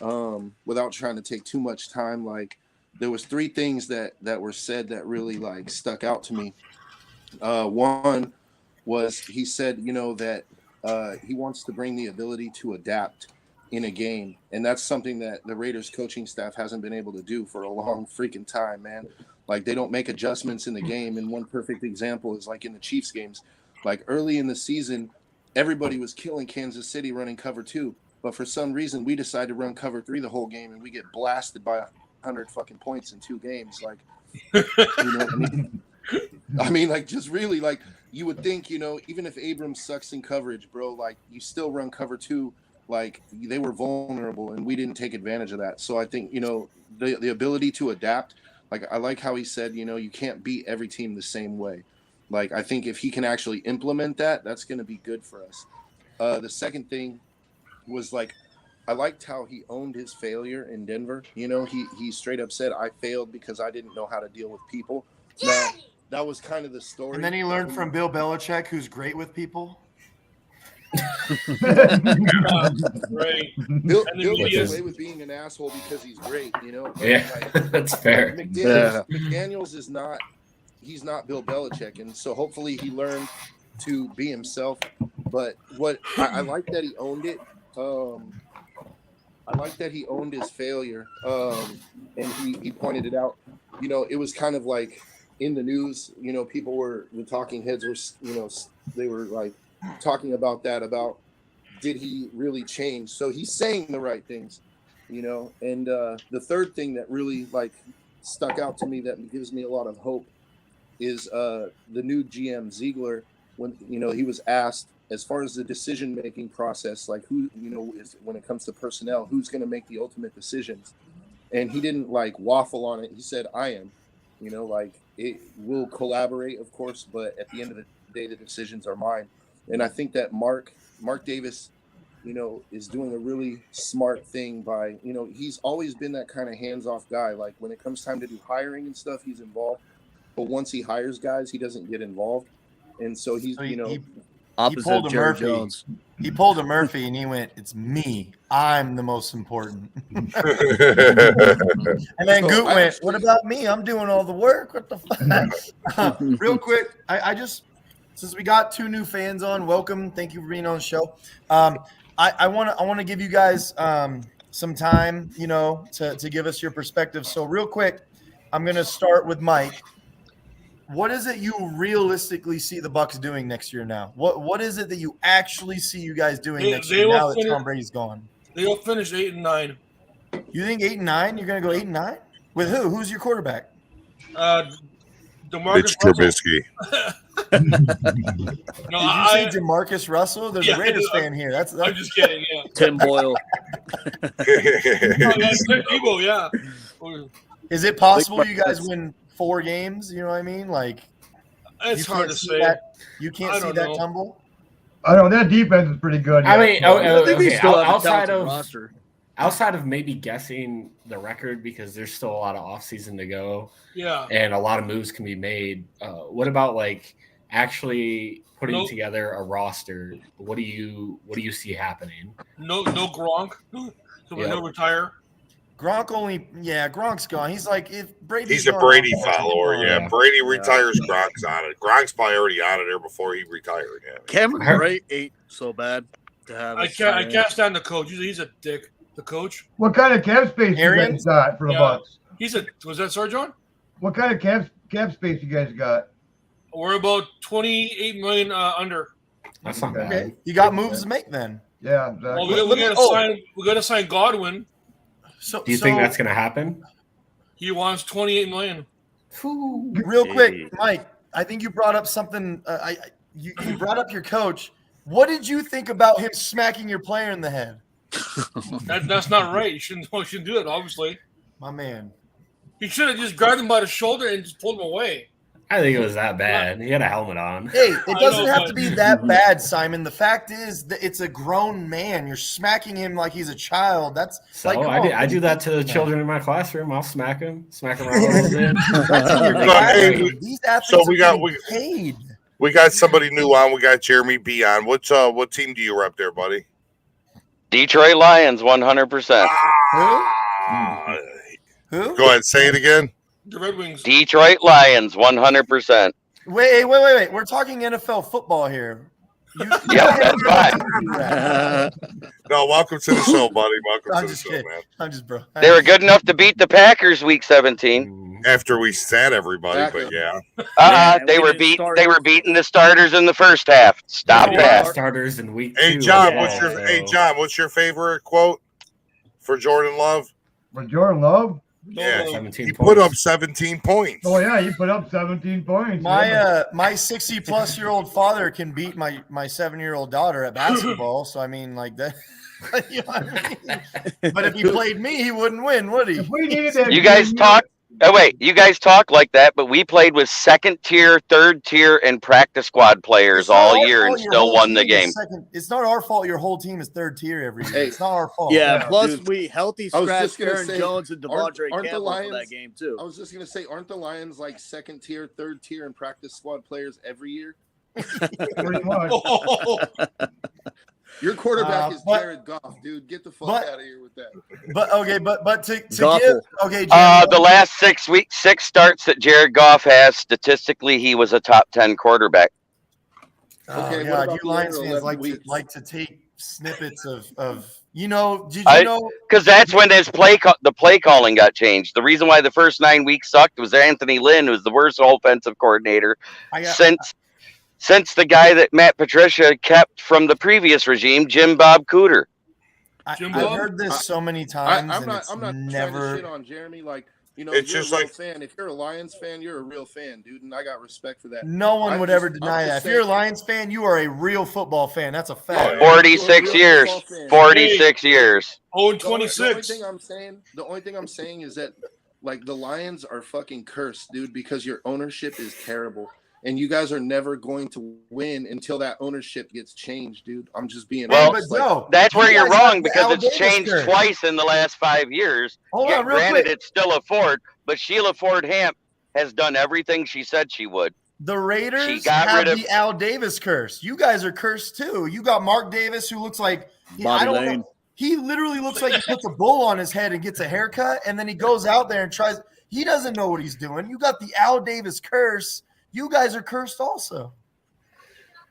and without trying to take too much time, like, there was 3 things that were said that really, like, stuck out to me. One was he said, that he wants to bring the ability to adapt in a game, and that's something that the Raiders coaching staff hasn't been able to do for a long freaking time, man. Like, they don't make adjustments in the game, and one perfect example is like in the Chiefs games. Like, early in the season, everybody was killing Kansas City running cover 2, but for some reason we decided to run cover 3 the whole game, and we get blasted by 100 fucking points in 2 games. Like, I mean, like, just really, like, you would think, even if Abrams sucks in coverage, bro, like, you still run cover 2. Like, they were vulnerable, and we didn't take advantage of that. So I think, the ability to adapt, like, I like how he said, you can't beat every team the same way. Like, I think if he can actually implement that, that's going to be good for us. The second thing was, like, I liked how he owned his failure in Denver. He straight up said, I failed because I didn't know how to deal with people. Now, that was kind of the story. And then he learned from Bill Belichick, who's great with people. Right. Bill gets away with being an asshole because he's great, Yeah, like, that's fair. McDaniels is not. He's not Bill Belichick, and so hopefully he learned to be himself. But what I like that he owned it. I like that he owned his failure, and he pointed it out. It was kind of like in the news. People were the talking heads were. They were like talking about that, about did he really change? So he's saying the right things, and the third thing that really like stuck out to me that gives me a lot of hope is the new GM Ziegler, when he was asked as far as the decision-making process, like who, when it comes to personnel, who's going to make the ultimate decisions, and he didn't like waffle on it. He said, I am, like it will collaborate, of course, but at the end of the day, the decisions are mine. And I think that Mark Davis, is doing a really smart thing by, he's always been that kind of hands-off guy. Like when it comes time to do hiring and stuff, he's involved. But once he hires guys, he doesn't get involved. And so he's, opposite pulled of a Jerry Murphy. Jones. He pulled a Murphy and he went, "It's me. I'm the most important." And then So Goot I went, actually- "What about me? I'm doing all the work. What the fuck?" Real quick, I just, since we got 2 new fans on, welcome. Thank you for being on the show. I want to give you guys some time, to give us your perspective. So real quick, I'm gonna start with Mike. What is it you realistically see the Bucs doing next year now? What is it that you actually see you guys doing next year now that Tom Brady's gone? They'll finish 8-9. You think 8-9? You're gonna go 8-9? With who? Who's your quarterback? DeMarcus Mitch Russell. Trubisky. No, Did you say Jamarcus Russell? There's a Raiders fan here. That's I'm just kidding. Yeah. Tim Boyle. Debo, yeah. Is it possible you guys win 4 games? You know what I mean? Like, It's hard to say. You can't I see don't that know. tumble. I don't know. That defense is pretty good. I mean, I think we okay, still have a outside talented of roster. outside of maybe guessing the record, because there's still a lot of offseason to go Yeah. and a lot of moves can be made. What about like actually putting together a roster? What do you see happening? No Gronk. So Yeah. he'll retire. Gronk's gone. He's like, if Brady's He's a gone, Brady I'm gonna follower. keep Yeah, on. Brady retires. Gronk's on it. Gronk's probably already on it there before he retired. Yeah. Cameron Bray ain't so bad to have. I can't stand the coach. He's a dick. The coach. What kind of cap space you Arians? guys got for the Yeah. Bucs? Was that Sir John? What kind of cap space you guys got? We're about 28 million under. That's not bad. Okay, you got moves to make then. Yeah, exactly. Well, we gotta sign Godwin. So, Do you think that's going to happen? He wants 28 million. real quick, Mike? I think you brought up something. You brought up your coach. What did you think about him smacking your player in the head? That's not right. You shouldn't do it. Obviously, My man. he should have just grabbed him by the shoulder and just pulled him away. I think it was that bad. He had a helmet on. Hey, it doesn't know, have but- to be that bad, Simon. The fact is that it's a grown man. You're smacking him like he's a child. That's So like, come I on. do that to the children in my classroom. I'll smack them around a little bit. That's in your Hey, classroom. These athletes so we got- are getting paid. We got somebody new on. We got Jeremy B on. What team do you rep there, buddy? Detroit Lions, 100%. Who? Go ahead, say it again. The Red Wings. Detroit Lions, 100%. Wait. We're talking NFL football here. Yeah, that's fine. No, welcome to the show, buddy. Welcome I'm to the just show, kidding. man. I'm just bro. They were good enough to beat the Packers week 17. After we sat everybody, but yeah. They were beating the starters in the first half. Stop that. Starters in week 2. Hey John, as what's your favorite quote for Jordan Love? For Jordan Love? Yeah, 17 he points. put up 17 points. Oh yeah, he put up 17 points. My 60-plus-year-old father can beat my 7-year-old daughter at basketball. So I mean, like that. You know what I mean? But if he played me, he wouldn't win, would he? If we needed that You guys game, talk. Oh, wait, you guys talk like that, but we played with second tier, third tier, and practice squad players It's not all our year fault and your still whole won the team game. is second. It's not our fault your whole team is third tier every year. Hey. It's not our fault. Yeah, plus dude. we healthy I was scratched just gonna Aaron say, Jones and Devondre aren't the Campbell for Lions- that game too. I was just gonna say, aren't the Lions like second tier, third tier, and practice squad players every year? pretty much. Your quarterback is but- Jared Goff, dude. Get the fuck but- out of here with that. But to Goffle. give The last 6 starts that Jared Goff has, statistically, he was a top 10 quarterback. Okay, Oh, what God, about you Lions the fans other 11 like weeks? to take snippets of did you know Because that's when his the play calling got changed. The reason why the first 9 weeks sucked was Anthony Lynn, who was the worst offensive coordinator since the guy that Matt Patricia kept from the previous regime, Jim Bob Cooter. I've Jimbo? heard this so many times, I'm and not. it's I'm not never. trying to shit on Jeremy. Like, you know, It's you're just a real like- fan. If you're a Lions fan, you're a real fan, dude, and I got respect for that. No one I'm would just- ever I'm deny just that. If you're a saying- Lions fan, you are a real football fan. That's a fact. Yeah. 46 You're a real years. football fan. 46 years. Oh, and The only 26. thing I'm saying is that like the Lions are fucking cursed, dude, because your ownership is terrible. And you guys are never going to win until that ownership gets changed, dude. I'm just being honest. But Joe, that's where you're wrong because it's Davis changed curse. twice in the last 5 years. Hold on, real granted, quick. it's still a Ford, but Sheila Ford Hamp has done everything she said she would. The Raiders She got have rid of the Al Davis curse. You guys are cursed too. You got Mark Davis, who looks like Bobby Lane. know. He literally looks like he puts a bull on his head and gets a haircut, and then he goes out there and tries. He doesn't know what he's doing. You got the Al Davis curse. You guys are cursed also.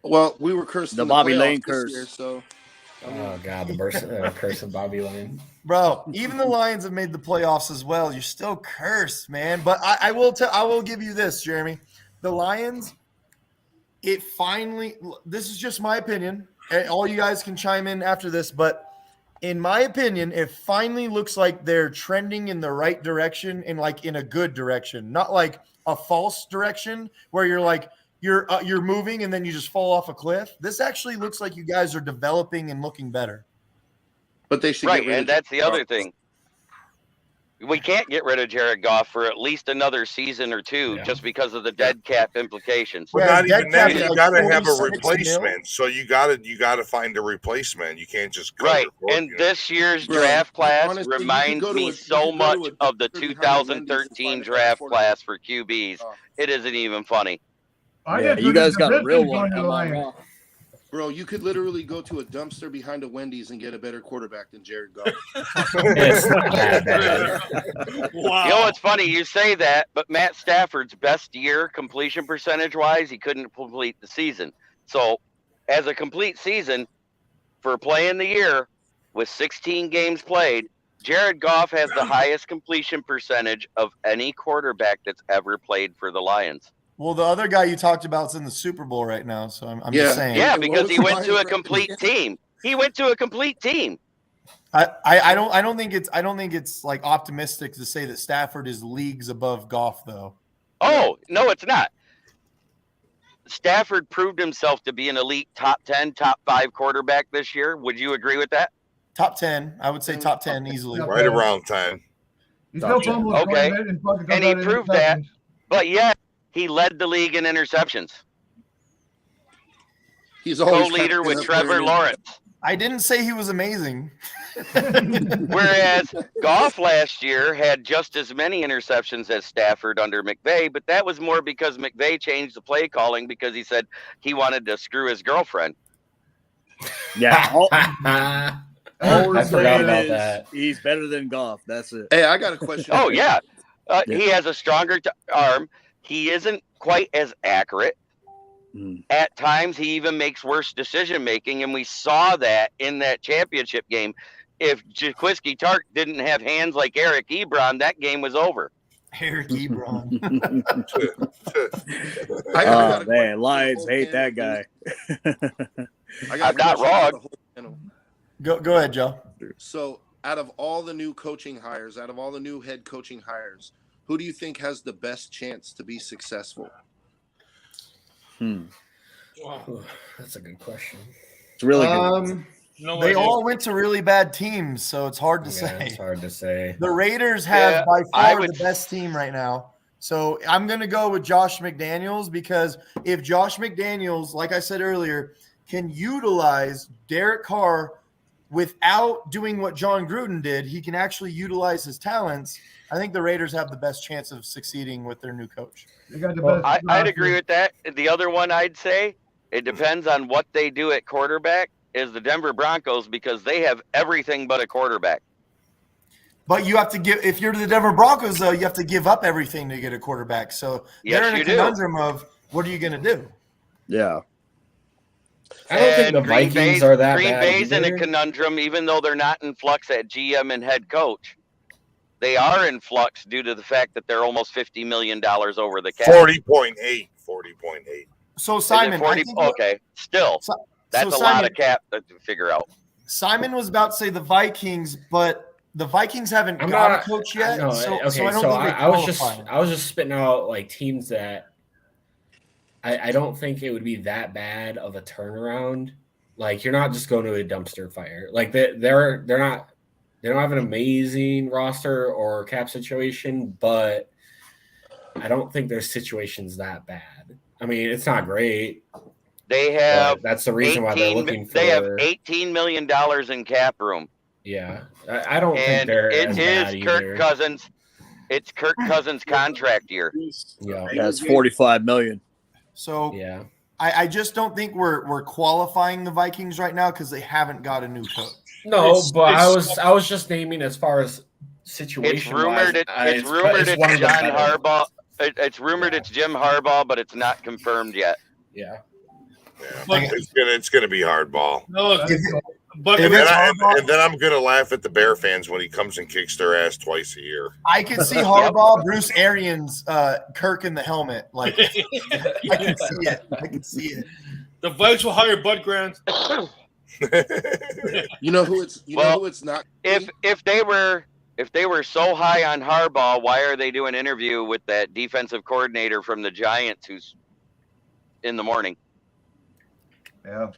Well, we were cursed. The in Bobby playoffs Lane this curse. year, so. Oh God, the curse of Bobby Lane. Bro, even the Lions have made the playoffs as well. You're still cursed, man. But I will give you this, Jeremy. The Lions, it finally. This is just my opinion. All you guys can chime in after this, but in my opinion, it finally looks like they're trending in the right direction and like in a good direction, not like a false direction where you're like you're moving and then you just fall off a cliff. This actually looks like you guys are developing and looking better. But they should right, get rid and that's the other thing. We can't get rid of Jared Goff for at least another season or two just because of the dead cap implications. But not even that. You got to have a 46 replacement. So you got to find a replacement. You can't just go right. And this year's draft class honestly, reminds me so much of the 2013 draft class for QBs. It isn't even funny. Yeah, you guys got a real one. Come on. Bro, you could literally go to a dumpster behind a Wendy's and get a better quarterback than Jared Goff. It's not that bad. Wow. You know, it's funny you say that, but Matt Stafford's best year completion percentage-wise, he couldn't complete the season. So, as a complete season, for playing the year with 16 games played, Jared Goff has the highest completion percentage of any quarterback that's ever played for the Lions. Well, the other guy you talked about is in the Super Bowl right now, so I'm just saying. Yeah, because he went to a complete team. He went to a complete team. I don't think it's like optimistic to say that Stafford is leagues above Goff though. Oh, no, it's not. Stafford proved himself to be an elite top 10, top 5 quarterback this year. Would you agree with that? Top 10. I would say top 10 easily. Right around 10. Okay. And he proved that. But yet, he led the league in interceptions. He's always co-leader with Trevor Lawrence. I didn't say he was amazing. Whereas Goff last year had just as many interceptions as Stafford under McVay, but that was more because McVay changed the play calling because he said he wanted to screw his girlfriend. Yeah. I forgot about that. He's better than Goff. That's it. Hey, I got a question. Oh, yeah. He has a stronger arm. He isn't quite as accurate. At times, he even makes worse decision-making, and we saw that in that championship game. If Jaquiski Tartt didn't have hands like Eric Ebron, that game was over. Eric Ebron. Man, Lions hate that guy. I'm not wrong. Go ahead, Joe. So, out of all the new coaching hires, out of all the new head coaching hires, who do you think has the best chance to be successful? Wow. That's a good question. It's really good. They all went to really bad teams, so it's hard to say. It's hard to say. The Raiders have by far the best team right now. So I'm going to go with Josh McDaniels because if Josh McDaniels, like I said earlier, can utilize Derek Carr without doing what John Gruden did, he can actually utilize his talents. I think the Raiders have the best chance of succeeding with their new coach. I'd agree with that. The other one I'd say, it depends on what they do at quarterback, is the Denver Broncos because they have everything but a quarterback. But you have to give – if you're the Denver Broncos, though, you have to give up everything to get a quarterback. So they're in a conundrum of what are you going to do? Yeah. I don't think the Vikings are that bad. Green Bay's in a conundrum, even though they're not in flux at GM and head coach. They are in flux due to the fact that they're almost $50 million over the cap. 40.8. So, Simon. Still. That's a lot of cap to figure out. Simon was about to say the Vikings, but the Vikings haven't got a coach yet. I was just spitting out like teams that I don't think it would be that bad of a turnaround. Like you're not just going to a dumpster fire. Like they're not They don't have an amazing roster or cap situation, but I don't think their situation's that bad. I mean, it's not great. They have that's the reason why they're looking for. They have $18 million in cap room. Yeah, I don't think they're as bad either. Cousins. It's Kirk Cousins' contract year. Yeah, it's $45 million. So yeah, I just don't think we're qualifying the Vikings right now because they haven't got a new coach. No, but I was just naming as far as situation. It's rumored. It's rumored. It's John Harbaugh. It's rumored. It's Jim Harbaugh, but it's not confirmed yet. Yeah. Yeah, it's gonna be hardball. No, but and then I'm gonna laugh at the Bear fans when he comes and kicks their ass twice a year. I can see Harbaugh, Bruce Arians, Kirk in the helmet. Like I can see it. I can see it. The Vikes will hire Bud Grant. You know who it's who it's not. If they were so high on Harbaugh, why are they doing an interview with that defensive coordinator from the Giants who's in the morning? Yeah.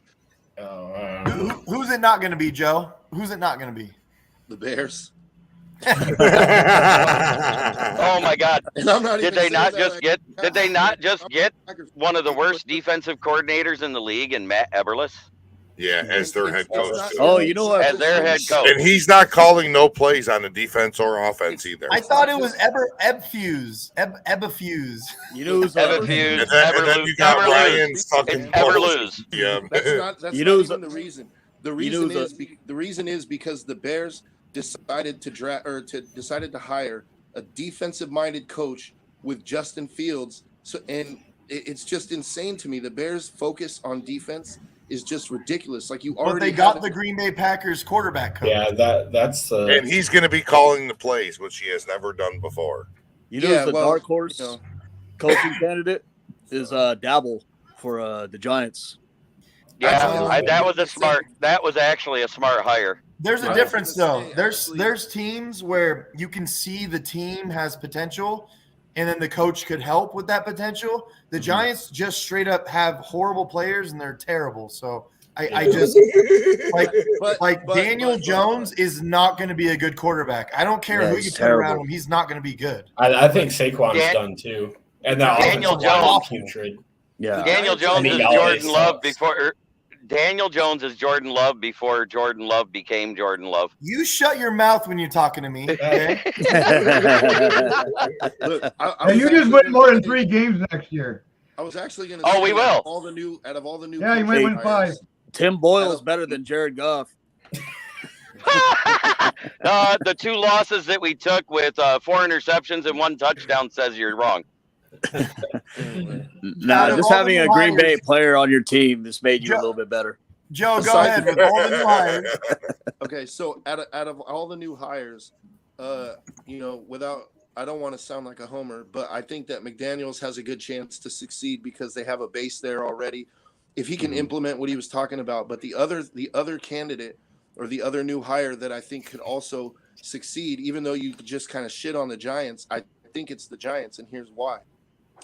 Who's it not going to be, Joe? Who's it not going to be? The Bears. Oh my God! Did they not just get one of the worst defensive coordinators in the league in Matt Eberle? Yeah, as their head coach. Oh, you know what? As their head coach. And he's not calling no plays on the defense or offense either. I thought it was Eberfuse. You know who's Eberfuse. And then you got Ryan fucking Eberlose. Yeah. That's not even the reason. The reason is because the Bears decided to hire a defensive-minded coach with Justin Fields. So, and it's just insane to me. The Bears' focus on defense is just ridiculous. Like But they got the Green Bay Packers quarterback coach. Yeah, that's and he's going to be calling the plays, which he has never done before. You know, the dark horse coaching candidate is Dabble for the Giants. Yeah, that was actually a smart hire. There's a difference though. There's teams where you can see the team has potential, and then the coach could help with that potential. The Giants just straight up have horrible players and they're terrible. So I just like Daniel Jones is not going to be a good quarterback. I don't care who you put around him; he's not going to be good. I think Saquon's done too, and Daniel Jones putrid. Yeah, Daniel Jones is Jordan Love before. Daniel Jones is Jordan Love before Jordan Love became Jordan Love. You shut your mouth when you're talking to me. Okay? Look, you just win more than 3 games next year. I was actually going to say, we will. out of all the new Yeah, you might win 5. Tim Boyle is better than Jared Goff. The 2 losses that we took with 4 interceptions and 1 touchdown says you're wrong. Just having a Green Bay player on your team just made you a little bit better. Joe, go ahead with all the new hires. Okay, so out of all the new hires, I don't want to sound like a homer, but I think that McDaniels has a good chance to succeed because they have a base there already. If he can implement what he was talking about, but the other candidate or the other new hire that I think could also succeed, even though you just kind of shit on the Giants, I think it's the Giants, and here's why.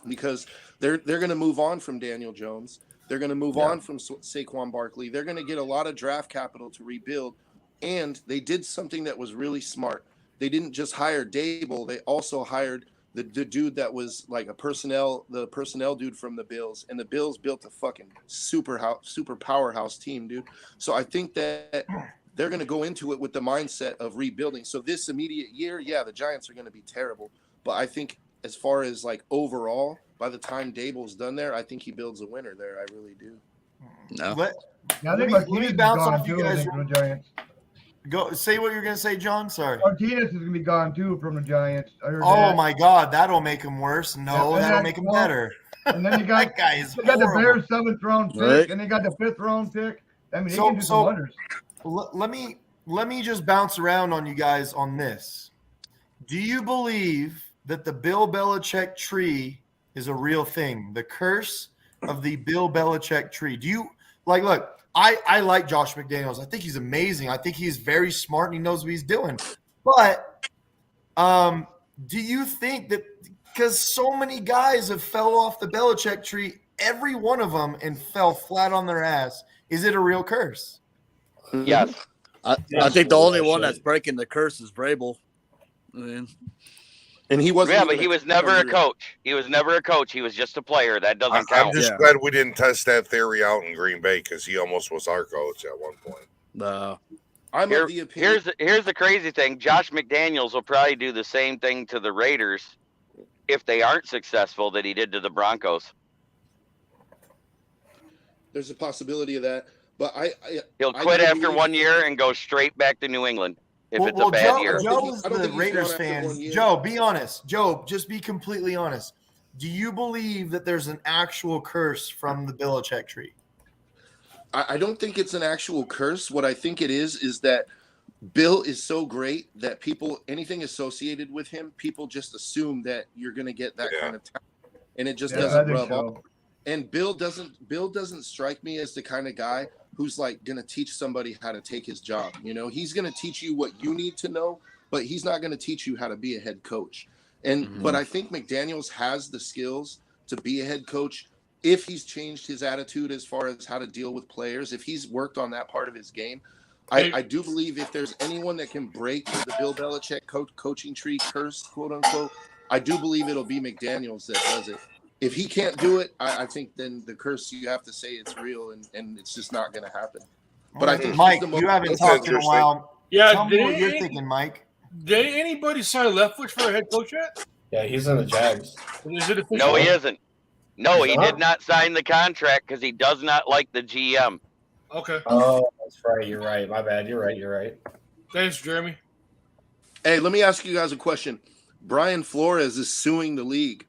Because they're going to move on from Daniel Jones. They're going to move on from Saquon Barkley. They're going to get a lot of draft capital to rebuild. And they did something that was really smart. They didn't just hire Dable. They also hired the dude that was like the personnel dude from the Bills. And the Bills built a fucking super powerhouse team, dude. So I think that they're going to go into it with the mindset of rebuilding. So this immediate year, the Giants are going to be terrible. But I think as far as like overall, by the time Dable's done there, I think he builds a winner there. I really do. No. Let me bounce off you guys. From the Giants. Go say what you're going to say, John. Sorry. Martinez is going to be gone too from the Giants. My God, that'll make him worse. No, that'll make him better. And then you got that guy is. You got the Bears 7th round pick, and they got the 5th round pick. I mean, they can do some wonders. Let me just bounce around on you guys on this. Do you believe that the Bill Belichick tree is a real thing? The curse of the Bill Belichick tree. Do you look, I like Josh McDaniels. I think he's amazing. I think he's very smart and he knows what he's doing. But do you think that because so many guys have fell off the Belichick tree, every one of them, and fell flat on their ass, is it a real curse? Yes. I think the only one that's breaking the curse is Vrabel. I mean, And he wasn't. Yeah, but he was never a coach. He was never a coach. He was just a player. That doesn't count. I'm just glad we didn't test that theory out in Green Bay because he almost was our coach at one point. No. I'm of the opinion. Here's the crazy thing. Josh McDaniels will probably do the same thing to the Raiders if they aren't successful that he did to the Broncos. There's a possibility of that, but he'll quit after 1 year and go straight back to New England if it's a bad year. Joe is the Raiders fan. Joe, be honest. Joe, just be completely honest. Do you believe that there's an actual curse from the Belichick tree? I don't think it's an actual curse. What I think it is that Bill is so great that anything associated with him, people just assume that you're going to get that kind of talent, and it just doesn't rub off. And Bill doesn't strike me as the kind of guy who's like going to teach somebody how to take his job. You know, he's going to teach you what you need to know, but he's not going to teach you how to be a head coach. And but I think McDaniels has the skills to be a head coach if he's changed his attitude as far as how to deal with players. If he's worked on that part of his game, I do believe if there's anyone that can break the Bill Belichick coaching tree curse, quote unquote, I do believe it'll be McDaniels that does it. If he can't do it, I think then the curse, you have to say it's real, and it's just not going to happen. But I think Mike, you haven't talked in a while. Yeah, tell me what you're thinking, Mike. Did anybody sign Leftwich for a head coach yet? Yeah, he's in the Jags. Is it official? No, he isn't. No, he did not sign the contract because he does not like the GM. Okay. Oh, that's right. You're right. My bad. You're right. Thanks, Jeremy. Hey, let me ask you guys a question. Brian Flores is suing the league.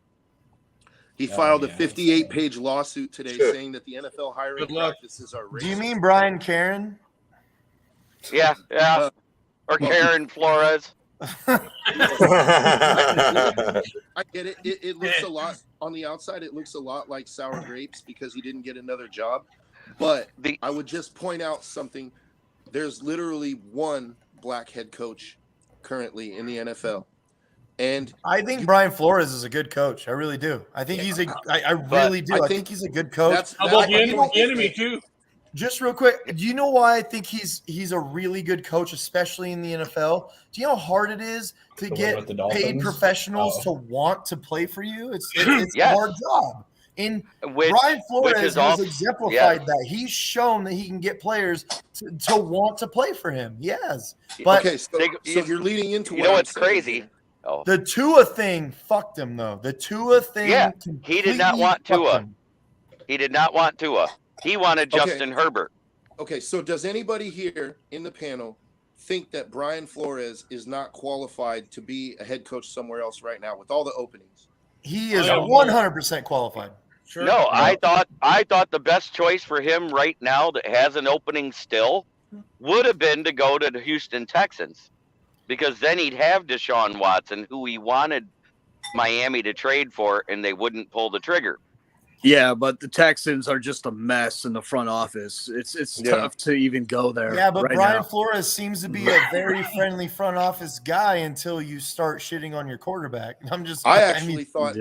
He filed a 58-page lawsuit today saying that the NFL hiring practices are racist. Do you mean Brian Karen? Yeah. Or Karen Flores. I get it. It looks a lot on the outside. It looks a lot like sour grapes because he didn't get another job. But I would just point out something. There's literally one black head coach currently in the NFL. And I think Brian Flores is a good coach. I really do. I think he's a. I really do. I think he's a good coach. How about the enemy too? Just real quick, do you know why I think he's a really good coach, especially in the NFL? Do you know how hard it is to get paid professionals to want to play for you? It's a hard job. And Brian Flores has exemplified that. He's shown that he can get players to want to play for him. He has. But okay, so you're leading into you know what's crazy? Oh. The Tua thing fucked him though. The Tua thing. Yeah, he did not want Tua. He did not want Tua. He wanted Justin Herbert. Okay, so does anybody here in the panel think that Brian Flores is not qualified to be a head coach somewhere else right now with all the openings? He is 100% qualified. Sure. No, I thought the best choice for him right now that has an opening still would have been to go to the Houston Texans, because then he'd have Deshaun Watson, who he wanted Miami to trade for, and they wouldn't pull the trigger. Yeah, but the Texans are just a mess in the front office. It's tough to even go there. Yeah, but Brian Flores seems to be a very friendly front office guy until you start shitting on your quarterback. I actually thought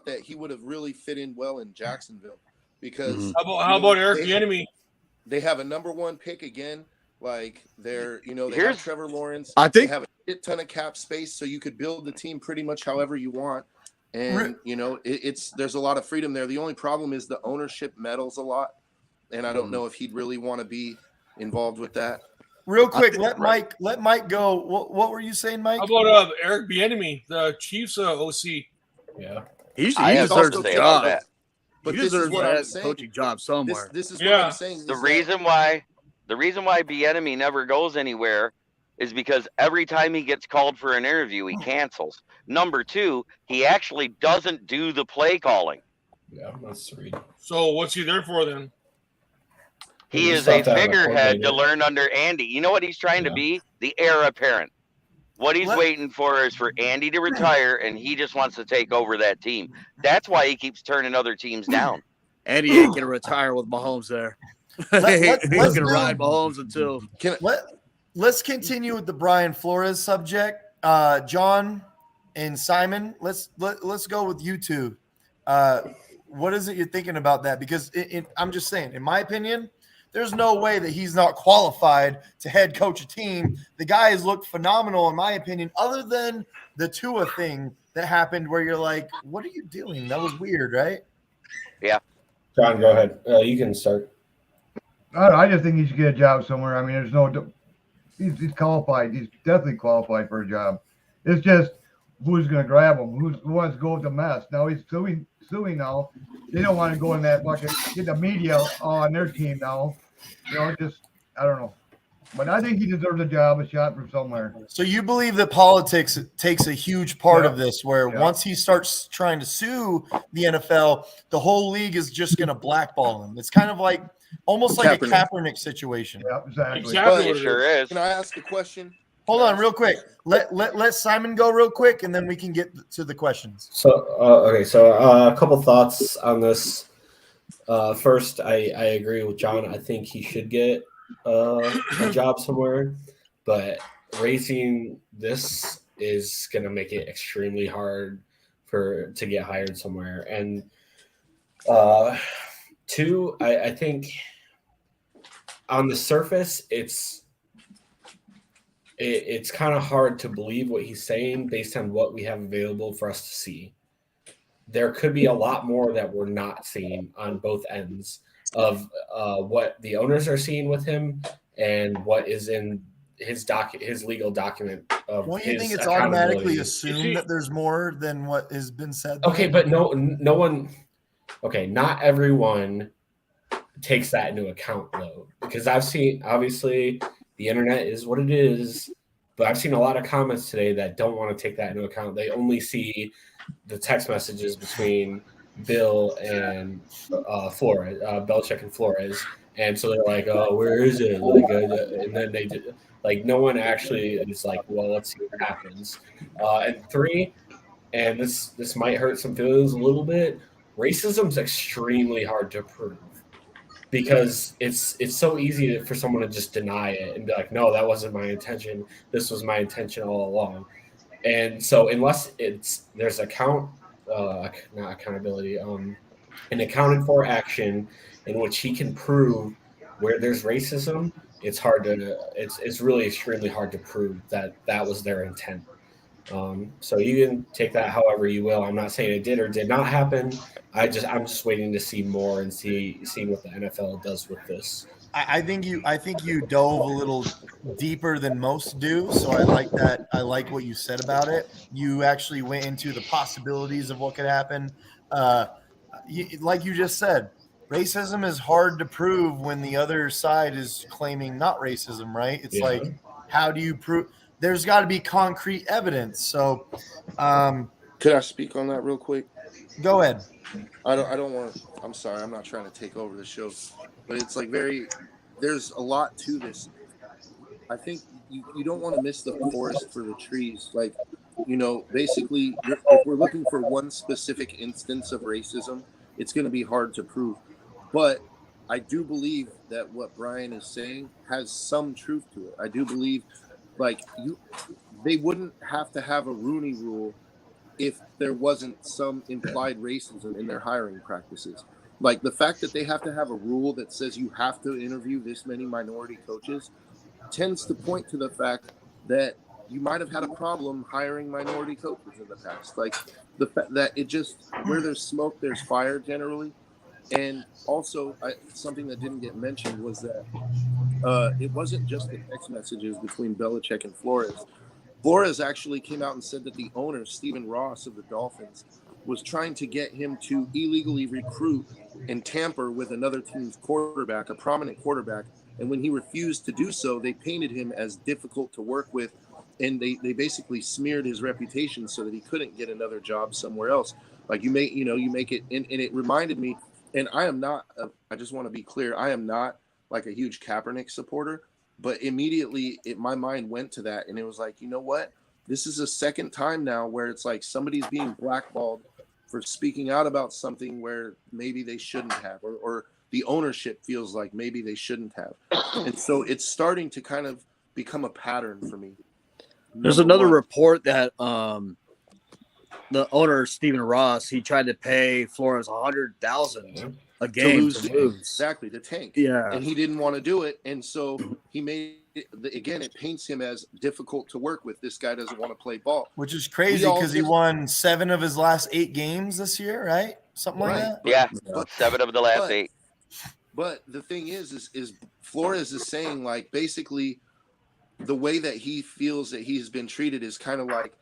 that he would have really fit in well in Jacksonville because how about Eric Bieniemy? They have a number one pick again. Like they have Trevor Lawrence. I think they have a shit ton of cap space, so you could build the team pretty much however you want. And there's a lot of freedom there. The only problem is the ownership meddles a lot, and I don't know if he'd really want to be involved with that. Real quick, let Mike go. What were you saying, Mike? How about Eric Bieniemy, the Chiefs OC? Yeah, he deserves a job. But he deserves a coaching job somewhere. This is what I'm saying. The reason why Bieniemy never goes anywhere is because every time he gets called for an interview, he cancels. Number two, he actually doesn't do the play calling. Yeah, that's sweet. So what's he there for then? He is a figurehead to learn under Andy. You know what he's trying to be? The heir apparent. What he's waiting for is for Andy to retire, and he just wants to take over that team. That's why he keeps turning other teams down. Andy ain't going to retire with Mahomes there. He's going to ride Mahomes until – Let's continue with the Brian Flores subject. John and Simon, let's go with you two. What is it you're thinking about that? Because I'm just saying, in my opinion, there's no way that he's not qualified to head coach a team. The guy has looked phenomenal, in my opinion, other than the Tua thing that happened where you're like, what are you doing? That was weird, right? Yeah. John, go ahead. You can start. I just think he should get a job somewhere. I mean, there's no – he's qualified. He's definitely qualified for a job. It's just who's going to grab him, who wants to go with the mess. Now he's suing now. They don't want to go in that bucket, get the media on their team now. Just I don't know. But I think he deserves a shot from somewhere. So you believe that politics takes a huge part Yeah. of this, where Yeah. once he starts trying to sue the NFL, the whole league is just going to blackball him. It's kind of like almost like a Kaepernick situation. Yeah, exactly. Exactly. It sure is. Can I ask a question? Hold on, real quick. Let Simon go real quick, and then we can get to the questions. So okay, so a couple thoughts on this. First, I agree with John. I think he should get a job somewhere, but raising this is going to make it extremely hard to get hired somewhere. And two, I think on the surface, it's kind of hard to believe what he's saying based on what we have available for us to see. There could be a lot more that we're not seeing on both ends of what the owners are seeing with him and what is in his legal document. Don't you think it's automatically assumed that there's more than what has been said? Okay, but no one. Okay, not everyone takes that into account though, because I've seen, obviously the internet is what it is, but I've seen a lot of comments today that don't want to take that into account. They only see the text messages between Bill and Flores, Belichick and Flores, and so they're like, "Oh, where is it?" Like, and then they did, like, no one actually is like, "Well, let's see what happens." And three, and this might hurt some feelings a little bit. Racism's extremely hard to prove because it's so easy for someone to just deny it and be like, "No, that wasn't my intention. This was my intention all along." And so unless there's not accountability, an accounted for action in which he can prove where there's racism, it's really extremely hard to prove that was their intent. So you can take that however you will. I'm not saying it did or did not happen. I'm just waiting to see more and see what the NFL does with this. I think you dove a little deeper than most do. So I like that. I like what you said about it. You actually went into the possibilities of what could happen. Like you just said, racism is hard to prove when the other side is claiming not racism, right? It's like, how do you prove? There's got to be concrete evidence. So, could I speak on that real quick? Go ahead. I don't want to. I'm sorry. I'm not trying to take over the show, but it's like there's a lot to this. I think you don't want to miss the forest for the trees. Like, basically, if we're looking for one specific instance of racism, it's going to be hard to prove. But I do believe that what Brian is saying has some truth to it. I do believe, they wouldn't have to have a Rooney Rule if there wasn't some implied racism in their hiring practices. Like, the fact that they have to have a rule that says you have to interview this many minority coaches tends to point to the fact that you might have had a problem hiring minority coaches in the past. Like, the fact that it just, where there's smoke, there's fire generally. And also, something that didn't get mentioned was that it wasn't just the text messages between Belichick and Flores. Flores actually came out and said that the owner, Stephen Ross of the Dolphins, was trying to get him to illegally recruit and tamper with another team's quarterback, a prominent quarterback. And when he refused to do so, they painted him as difficult to work with. And they basically smeared his reputation so that he couldn't get another job somewhere else. Like, you make it. And it reminded me, and I am not, I just want to be clear, I am not like a huge Kaepernick supporter. But immediately my mind went to that, and it was like, you know what? This is the second time now where it's like somebody's being blackballed for speaking out about something where maybe they shouldn't have, or the ownership feels like maybe they shouldn't have. And so it's starting to kind of become a pattern for me. There's another report that the owner, Stephen Ross, he tried to pay Flores $100,000 a game to to lose. Exactly, to tank. Yeah. And he didn't want to do it. And so he made it, again, it paints him as difficult to work with. This guy doesn't want to play ball. Which is crazy because he won 7 of his last 8 games this year, right? Something like that. But 7 of the last 8. But the thing is Flores is saying, like, basically the way that he feels that he's been treated is kind of like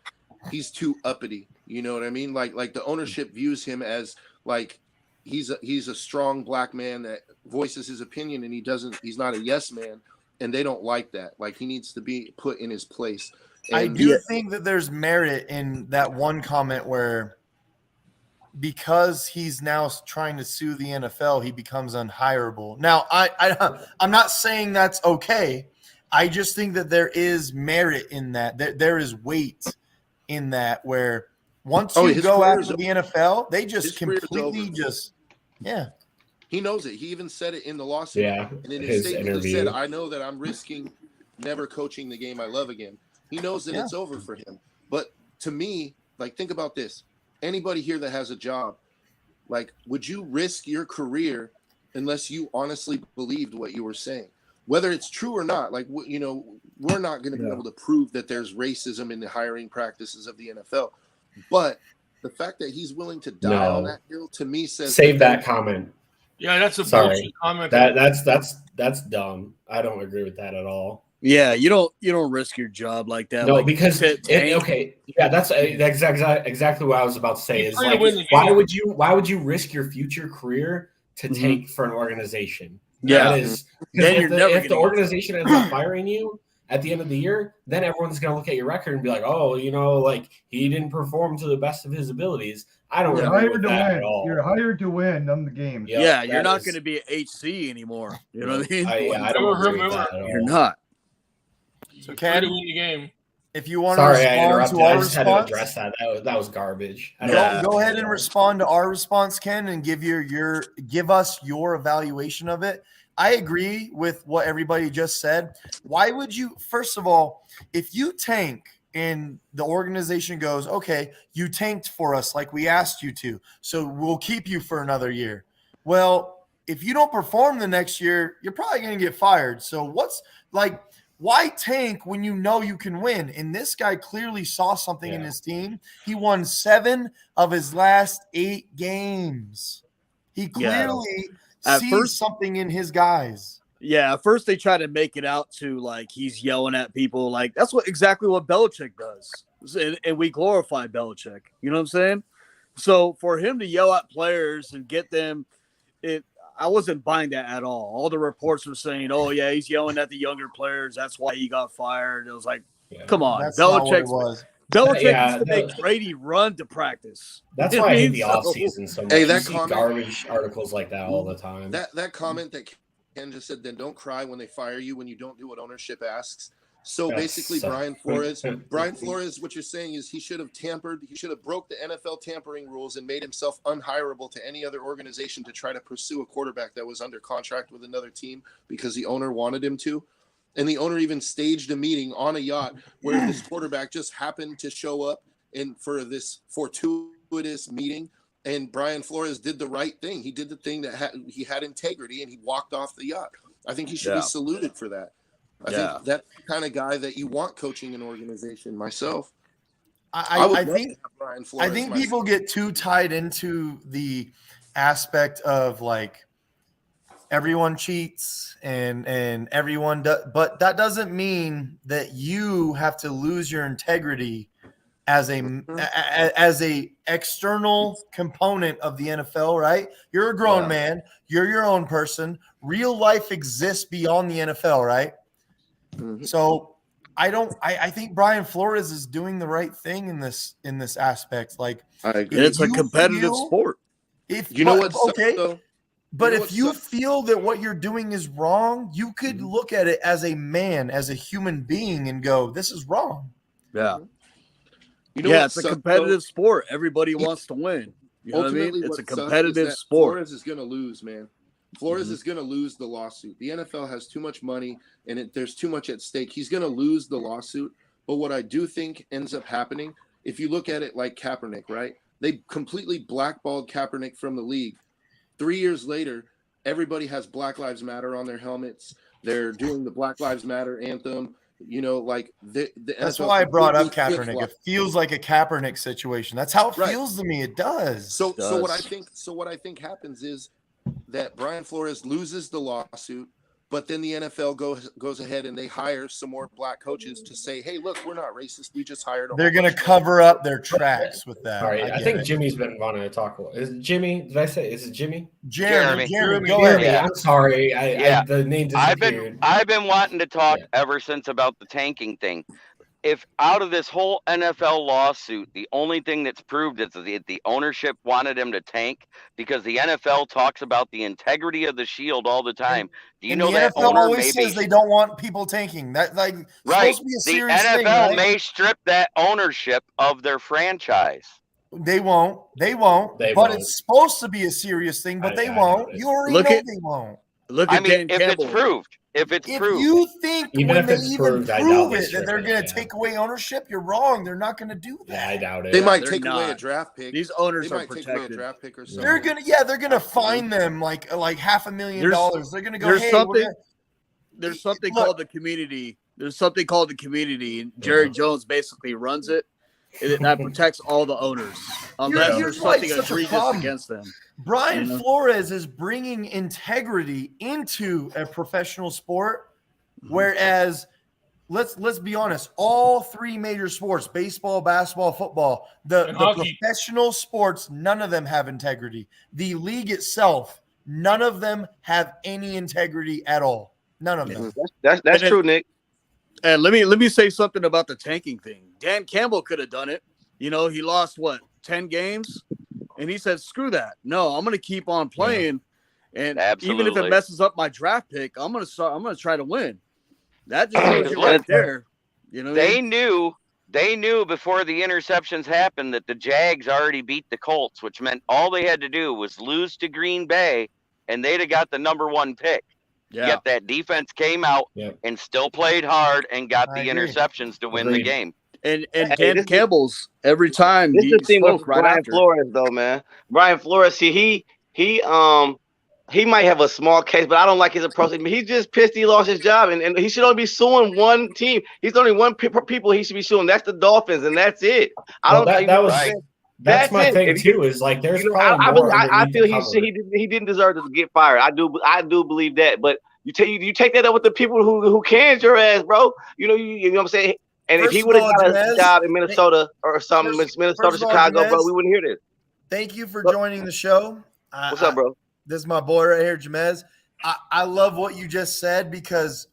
he's too uppity. You know what I mean? Like the ownership views him as like he's a strong black man that voices his opinion, and he's not a yes man, and they don't like that. Like, he needs to be put in his place. And I do think that there's merit in that one comment where because he's now trying to sue the NFL, he becomes unhireable. Now, I'm not saying that's okay. I just think that there is merit in that. There is weight in that where once you go after the NFL, they just completely He knows it. He even said it in the lawsuit. Yeah, and in his statement, he said, "I know that I'm risking never coaching the game I love again." He knows that it's over for him. But to me, like, think about this. Anybody here that has a job, like, would you risk your career unless you honestly believed what you were saying? Whether it's true or not, like, you know, we're not going to be able to prove that there's racism in the hiring practices of the NFL. But the fact that he's willing to die on that hill, to me, says save that comment. Yeah, that's a bullshit comment. That's dumb. I don't agree with that at all. Yeah, you don't risk your job like that. No, like, because that's exactly what I was about to say. Is like, why would you risk your future career to tank for an organization? Yeah, that is. Then if the organization ends up firing you at the end of the year, then everyone's going to look at your record and be like, oh, you know, like, he didn't perform to the best of his abilities. I don't agree with that at all. You're hired to win them the games. Yeah, you're not going to be HC anymore. You know what I mean? I don't agree with that at all. You're not. So, Ken, win the game. If you want to respond to our response, had to address that. That was garbage. Go ahead and respond to our response, Ken, and give us your evaluation of it. I agree with what everybody just said. Why would you? First of all, if you tank and the organization goes, okay, you tanked for us like we asked you to, so we'll keep you for another year. Well, if you don't perform the next year, you're probably going to get fired. So why tank when you know you can win? And this guy clearly saw something in his team. He won 7 of his last 8 games. He clearly sees something in his guys. Yeah, at first they try to make it out to like he's yelling at people. Like, that's exactly what Belichick does. And we glorify Belichick. You know what I'm saying? So for him to yell at players and get them, I wasn't buying that at all. All the reports were saying, oh, yeah, he's yelling at the younger players. That's why he got fired. It was like, come on. Belichick used to make Brady run to practice. That's why I hate the offseason so much. Hey, that comment, garbage articles like that all the time. That comment that Ken just said, then don't cry when they fire you when you don't do what ownership asks. So basically, Brian Flores, what you're saying is he should have tampered. He should have broke the NFL tampering rules and made himself unhireable to any other organization to try to pursue a quarterback that was under contract with another team because the owner wanted him to. And the owner even staged a meeting on a yacht where this quarterback just happened to show up for this fortuitous meeting. And Brian Flores did the right thing. He did the thing that he had integrity, and he walked off the yacht. I think he should be saluted for that. I think that's the kind of guy that you want coaching an organization. Myself, I think people get too tied into the aspect of like everyone cheats and everyone does, but that doesn't mean that you have to lose your integrity as a external component of the NFL, right? You're a grown man. You're your own person. Real life exists beyond the NFL, right? So I think Brian Flores is doing the right thing in this aspect. Like, I agree. It's a competitive sport. If you feel that what you're doing is wrong, you could look at it as a man, as a human being, and go, "This is wrong." Yeah. It's a competitive sport. Everybody wants to win. You know what I mean? It's a competitive sport. Flores is going to lose, man. Flores is going to lose the lawsuit. The NFL has too much money, and there's too much at stake. He's going to lose the lawsuit. But what I do think ends up happening, if you look at it like Kaepernick, right? They completely blackballed Kaepernick from the league. 3 years later, everybody has Black Lives Matter on their helmets. They're doing the Black Lives Matter anthem. You know, like the That's NFL why I brought up completely Kaepernick. flip-flopped. It feels like a Kaepernick situation. That's how it Right. feels to me. It does. So what I think happens is that Brian Flores loses the lawsuit, but then the NFL goes ahead and they hire some more black coaches to say, "Hey, look, we're not racist. We just hired." They're going to cover up their tracks with that. All right, I think it. Jimmy's been wanting to talk. Is it Jimmy? Did I say? Is it Jimmy? Jeremy, go Jeremy. ahead. I'm sorry. The name disappeared. I've been wanting to talk ever since about the tanking thing. If out of this whole NFL lawsuit, the only thing that's proved is that the ownership wanted him to tank, because the NFL talks about the integrity of the shield all the time. Do you know the that NFL owner always maybe says they don't want people tanking? That right? supposed to be a The serious NFL thing, right? may strip that ownership of their franchise. They won't. But it's supposed to be a serious thing, but they won't. You already know they won't. Look at Dan if Campbell. it's proved. If you think even when if they it's even proved, I prove doubt it that they're going to take away ownership, you're wrong. They're not going to do that. Yeah, I doubt it. They might they're take away a not. draft pick. These owners They are might take away a protected. draft pick or something. They're gonna fine them like $500,000. They're gonna go. There's Hey, something. There's something called the community. There's something called the community, and Jerry Jones basically runs it. That protects all the owners, unless there's something egregious against them. Brian Flores is bringing integrity into a professional sport, whereas let's be honest, all three major sports, baseball, basketball, football, the professional sports, none of them have integrity. The league itself, none of them have any integrity at all. None of them. That's true, Nick. And let me say something about the tanking thing. Dan Campbell could have done it. You know, he lost 10 games, and he said, "Screw that. No, I'm going to keep on playing, and even if it messes up my draft pick, I'm going to try to win." That just shows you right there. You know, they knew before the interceptions happened that the Jags already beat the Colts, which meant all they had to do was lose to Green Bay, and they'd have got the #1 pick. Yeah. Yet that defense came out and still played hard and got the interceptions to win the game. And Dan Campbell's every time this he is the thing spoke with right Brian after. Flores, though, man. Brian Flores, see, he might have a small case, but I don't like his approach. I mean, he's just pissed he lost his job, and he should only be suing one team. He's only one people he should be suing. That's the Dolphins, and that's it. That's my thing too. Is like there's probably more. I feel he didn't deserve to get fired. I do believe that, but you take that up with the people who cans your ass, bro. You know what I'm saying. And if he would have got a job in Minnesota or something, Minnesota, Chicago, bro, we wouldn't hear this. Thank you for joining the show. What's up, bro? This is my boy right here, Jamez. I love what you just said, because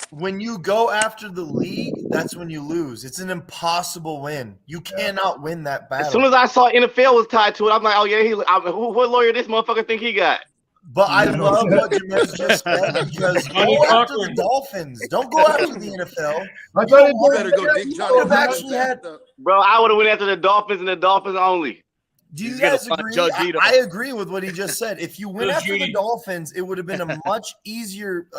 when you go after the league, that's when you lose. It's an impossible win. You cannot win that battle. As soon as I saw NFL was tied to it, I'm like, oh yeah, what lawyer this motherfucker think he got? But I love what Jamez just said, because go after the Dolphins. Don't go after the NFL. You better go dig Johnny. Bro, I would have went after the Dolphins and the Dolphins only. Do you guys agree? I agree with what he just said. If you went after the Dolphins, it would have been a much easier,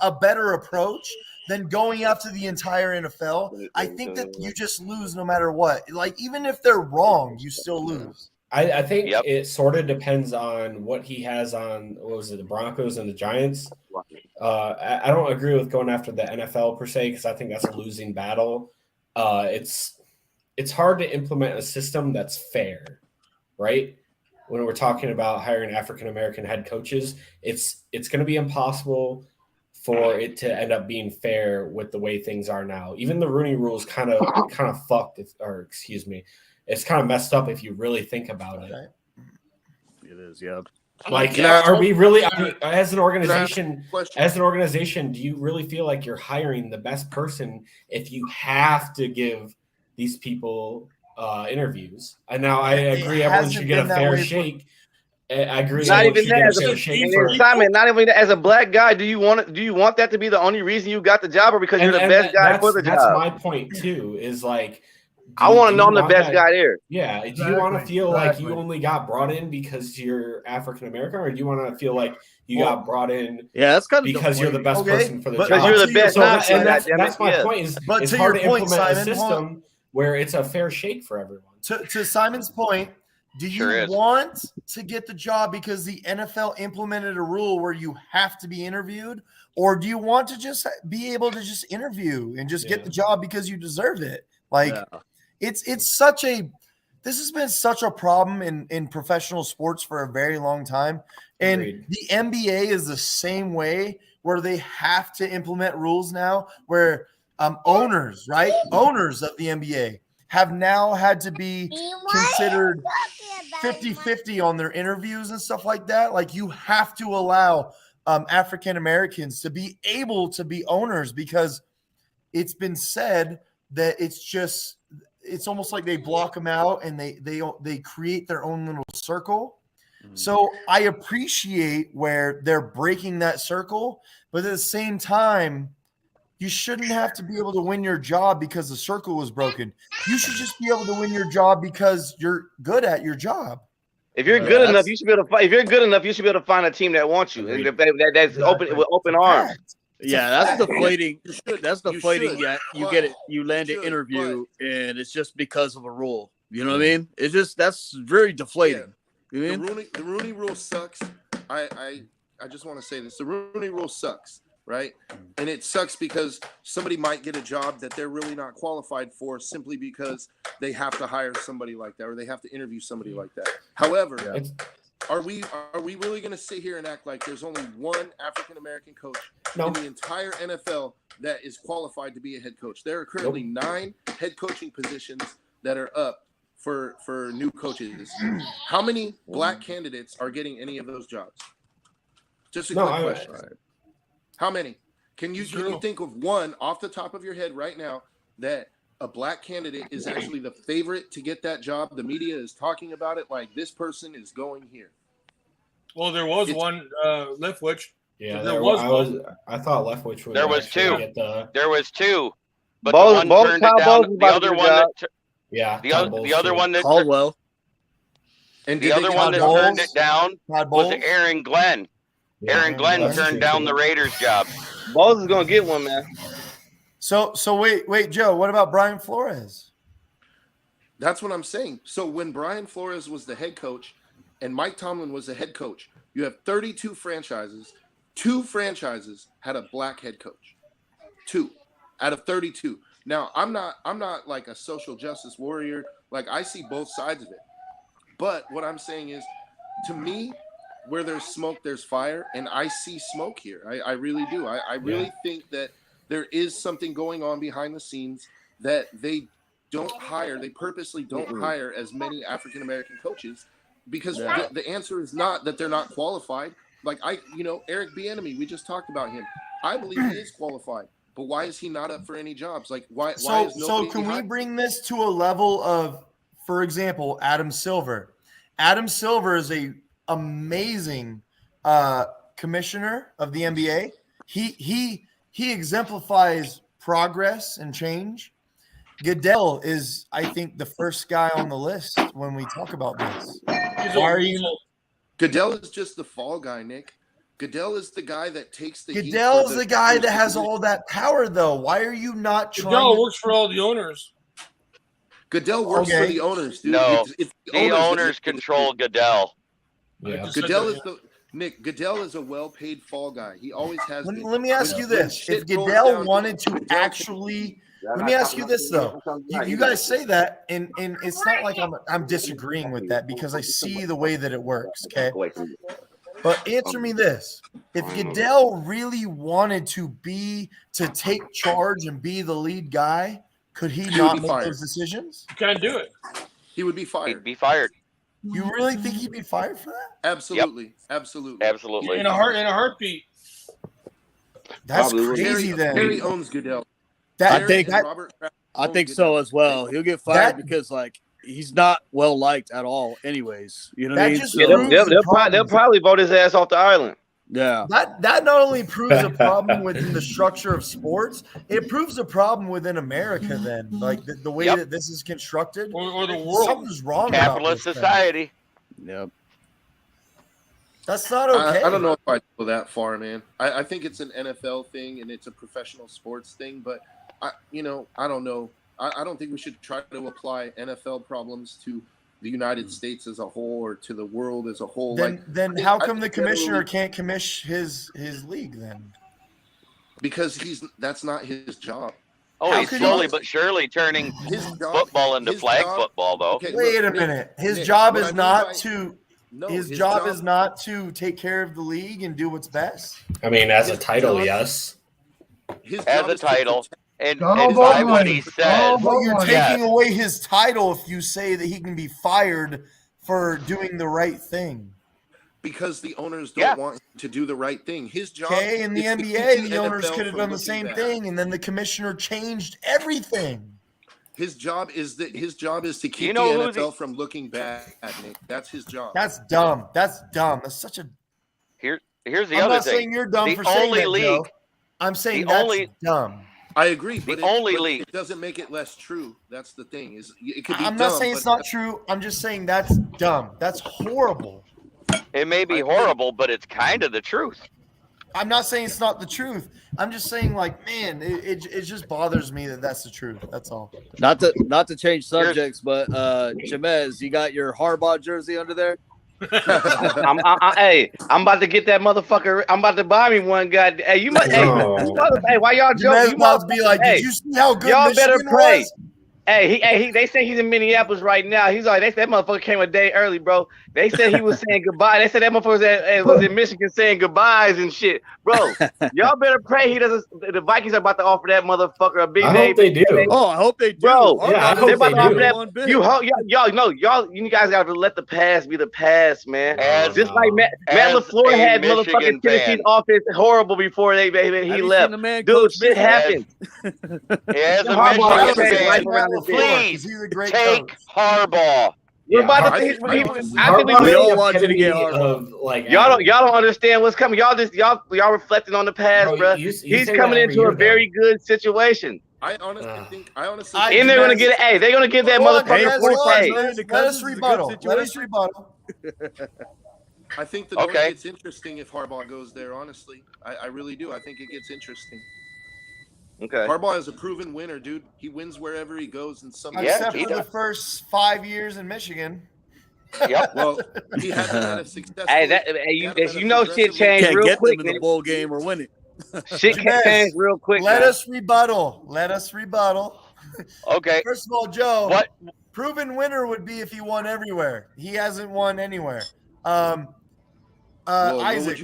a better approach than going after the entire NFL. I think that you just lose no matter what. Like, even if they're wrong, you still lose. I think it sort of depends on what he has on, the Broncos and the Giants. I don't agree with going after the NFL per se, because I think that's a losing battle. It's hard to implement a system that's fair, right? When we're talking about hiring African-American head coaches, it's going to be impossible for it to end up being fair with the way things are now. Even the Rooney Rule is kind of fucked, it's kind of messed up if you really think about it. It is, yeah. Like, are we really, as an organization, do you really feel like you're hiring the best person if you have to give these people interviews? And now I agree everyone should get a fair shake. I agree. Not even that as a Simon, not even as a black guy. Do you want that to be the only reason you got the job, or because you're the best guy for the job? That's my point too. Is like, I want to know I'm the best guy there. Yeah. Do you want to feel like you only got brought in because you're African American, or do you want to feel like you got brought in? Yeah, that's kind of because you're the best person for the job. Because you're the best. That's my point. Is it's hard to implement a system where it's a fair shake for everyone. To Simon's point, Do you want to get the job because the NFL implemented a rule where you have to be interviewed, or do you want to just be able to just interview and just get the job because you deserve it? Like it's such a this has been such a problem in professional sports for a very long time. And the NBA is the same way, where they have to implement rules now where owners of the NBA have now had to be considered 50-50 on their interviews and stuff like that. Like, you have to allow African Americans to be able to be owners, because it's been said that it's almost like they block them out and they create their own little circle. So I appreciate where they're breaking that circle, but at the same time, you shouldn't have to be able to win your job because the circle was broken. You should just be able to win your job because you're good at your job. If you're good enough, you should be able to fight. If you're good enough, you should be able to find a team that wants you, and that's open with open arms. Yeah, that's deflating. That's deflating. Yeah, you get it. You land an interview, and it's just because of a rule. You know what I mean? It's just that's very deflating. Yeah. The Rooney Rule sucks. I just want to say this: the Rooney Rule sucks, right? And it sucks because somebody might get a job that they're really not qualified for simply because they have to hire somebody like that, or they have to interview somebody like that. However, are we really going to sit here and act like there's only one African American coach in the entire NFL that is qualified to be a head coach? There are currently 9 head coaching positions that are up for new coaches. How many black candidates are getting any of those jobs? Just a quick question. How many? Can you think of one off the top of your head right now that a black candidate is actually the favorite to get that job? The media is talking about it like this person is going here. Well, there was one, Leftwich. Yeah, I thought Leftwich would. There was 2. There was 2. But both the one turned it down. The other one the other one that Caldwell. And the other one that turned it down was Aaron Glenn. Aaron Glenn turned down the Raiders job. Bowles is gonna get one, man. So wait, Joe. What about Brian Flores? That's what I'm saying. So when Brian Flores was the head coach and Mike Tomlin was the head coach, you have 32 franchises. 2 franchises had a black head coach. 2 out of 32. Now, I'm not like a social justice warrior. Like, I see both sides of it. But what I'm saying is, to me, where there's smoke, there's fire, and I see smoke here. I really do. I really think that there is something going on behind the scenes that they don't hire. They purposely don't hire as many African American coaches because the answer is not that they're not qualified. Like Eric Bieniemy, we just talked about him. I believe he is qualified, but why is he not up for any jobs? Like why is nobody? So can we bring this to a level of, for example, Adam Silver? Adam Silver is a amazing commissioner of the NBA. He exemplifies progress and change. Goodell is, I think, the first guy on the list when we talk about this. Goodell is just the fall guy, Nick. Goodell is the guy that takes the. Goodell is the guy that has all that power, though. Why are you not trying? Goodell works for all the owners. Goodell works for the owners, dude. No, it's the owners control Goodell. Yeah. Goodell is Goodell is a well-paid fall guy. He always has. Let me ask you this: if Goodell wanted to actually, let me ask you this though. You guys say that, and it's not like I'm disagreeing with that because I see the way that it works. Okay, but answer me this: if Goodell really wanted to take charge and be the lead guy, could he not make those decisions? You can't do it. He would be fired. He'd be fired. You really think he'd be fired for that? Absolutely. Yep. Absolutely. In a heartbeat. That's crazy. Then Harry owns Goodell. I think so as well. He'll get fired because he's not well liked at all. Anyways, you know what I mean? They'll probably vote his ass off the island. Yeah. That not only proves a problem within the structure of sports, it proves a problem within America then. Like the way that this is constructed. Or the world. Something's wrong Capitalist society. Yep. That's not okay. I don't know if I go that far, man. I think it's an NFL thing and it's a professional sports thing, but I don't know. I don't think we should try to apply NFL problems to the United States as a whole or to the world as a whole. Then how come the commissioner can't commish his league then? Because that's not his job. Oh, he's slowly but surely turning football into flag football, though. Okay, wait a minute. His job is not to take care of the league and do what's best. I mean, as a title, yes. As a title. And by what he says. Well, you're taking away his title if you say that he can be fired for doing the right thing. Because the owners don't want to do the right thing. His job. Okay, in the NBA, the owners could have done the same thing, and then the commissioner changed everything. His job is to keep the NFL from looking bad, Nick. That's his job. That's dumb. That's such a. Here's the other thing. I'm not saying you're dumb for saying that, Joe. I'm saying that's dumb. I agree, but it doesn't make it less true. That's the thing. It could be I'm not saying it's not true. I'm just saying that's dumb. That's horrible. It may be horrible, but it's kind of the truth. I'm not saying it's not the truth. I'm just saying, like, man, it just bothers me that that's the truth. That's all. Not to change subjects, but Jamez, you got your Harbaugh jersey under there? I'm about to get that motherfucker. I'm about to buy me one. Hey, you must. Hey, why y'all joking? You must be like, did you see how good y'all Michigan better pray. was? Hey, they say he's in Minneapolis right now. He's like, that motherfucker came a day early, bro. They said he was saying goodbye. They said that motherfucker was in Michigan saying goodbyes and shit, bro. Y'all better pray he doesn't. The Vikings are about to offer that motherfucker a big name. I hope they do. Oh, I hope they do, bro. Yeah, I hope they're about they to offer do. that. You guys got to let the past be the past, man. Just like Matt LaFleur had motherfucking Tennessee's offense horrible before he left. Dude, shit happened. As a Michigan fan, please take Harbaugh. We're about to we all want you to get Harbaugh. Y'all don't understand what's coming. Y'all reflecting on the past, bro. He's coming into a very good situation. I honestly think. And they're gonna get it. They're gonna give that motherfucker 40K. Let us rebuttal. I think the North gets interesting if Harbaugh goes there. Honestly, I really do. I think it gets interesting. Okay. Harbaugh is a proven winner, dude. He wins wherever he goes, and except for the first 5 years in Michigan. Yep. Well, he hasn't had a successful. Shit changed Can't real get quick. them in the bowl game or win it. Shit changed real quick. Let us rebuttal. Okay. First of all, Joe, proven winner would be if he won everywhere. He hasn't won anywhere. Isaac,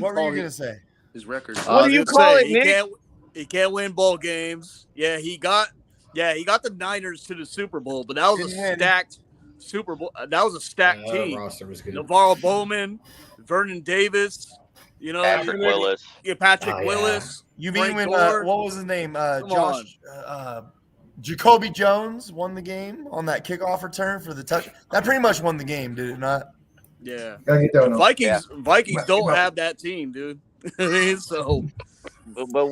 what were you gonna say? His record. What do you call it, Nick? He can't win bowl games. Yeah, he got the Niners to the Super Bowl, but that was a stacked Super Bowl. That was a stacked team. Roster was good. NaVorro Bowman, Vernon Davis, Patrick Willis. Yeah, Patrick Willis. You mean when what was his name? Jacoby Jones won the game on that kickoff return for the touch. That pretty much won the game, did it not? Yeah. Vikings don't have that team, dude. So. But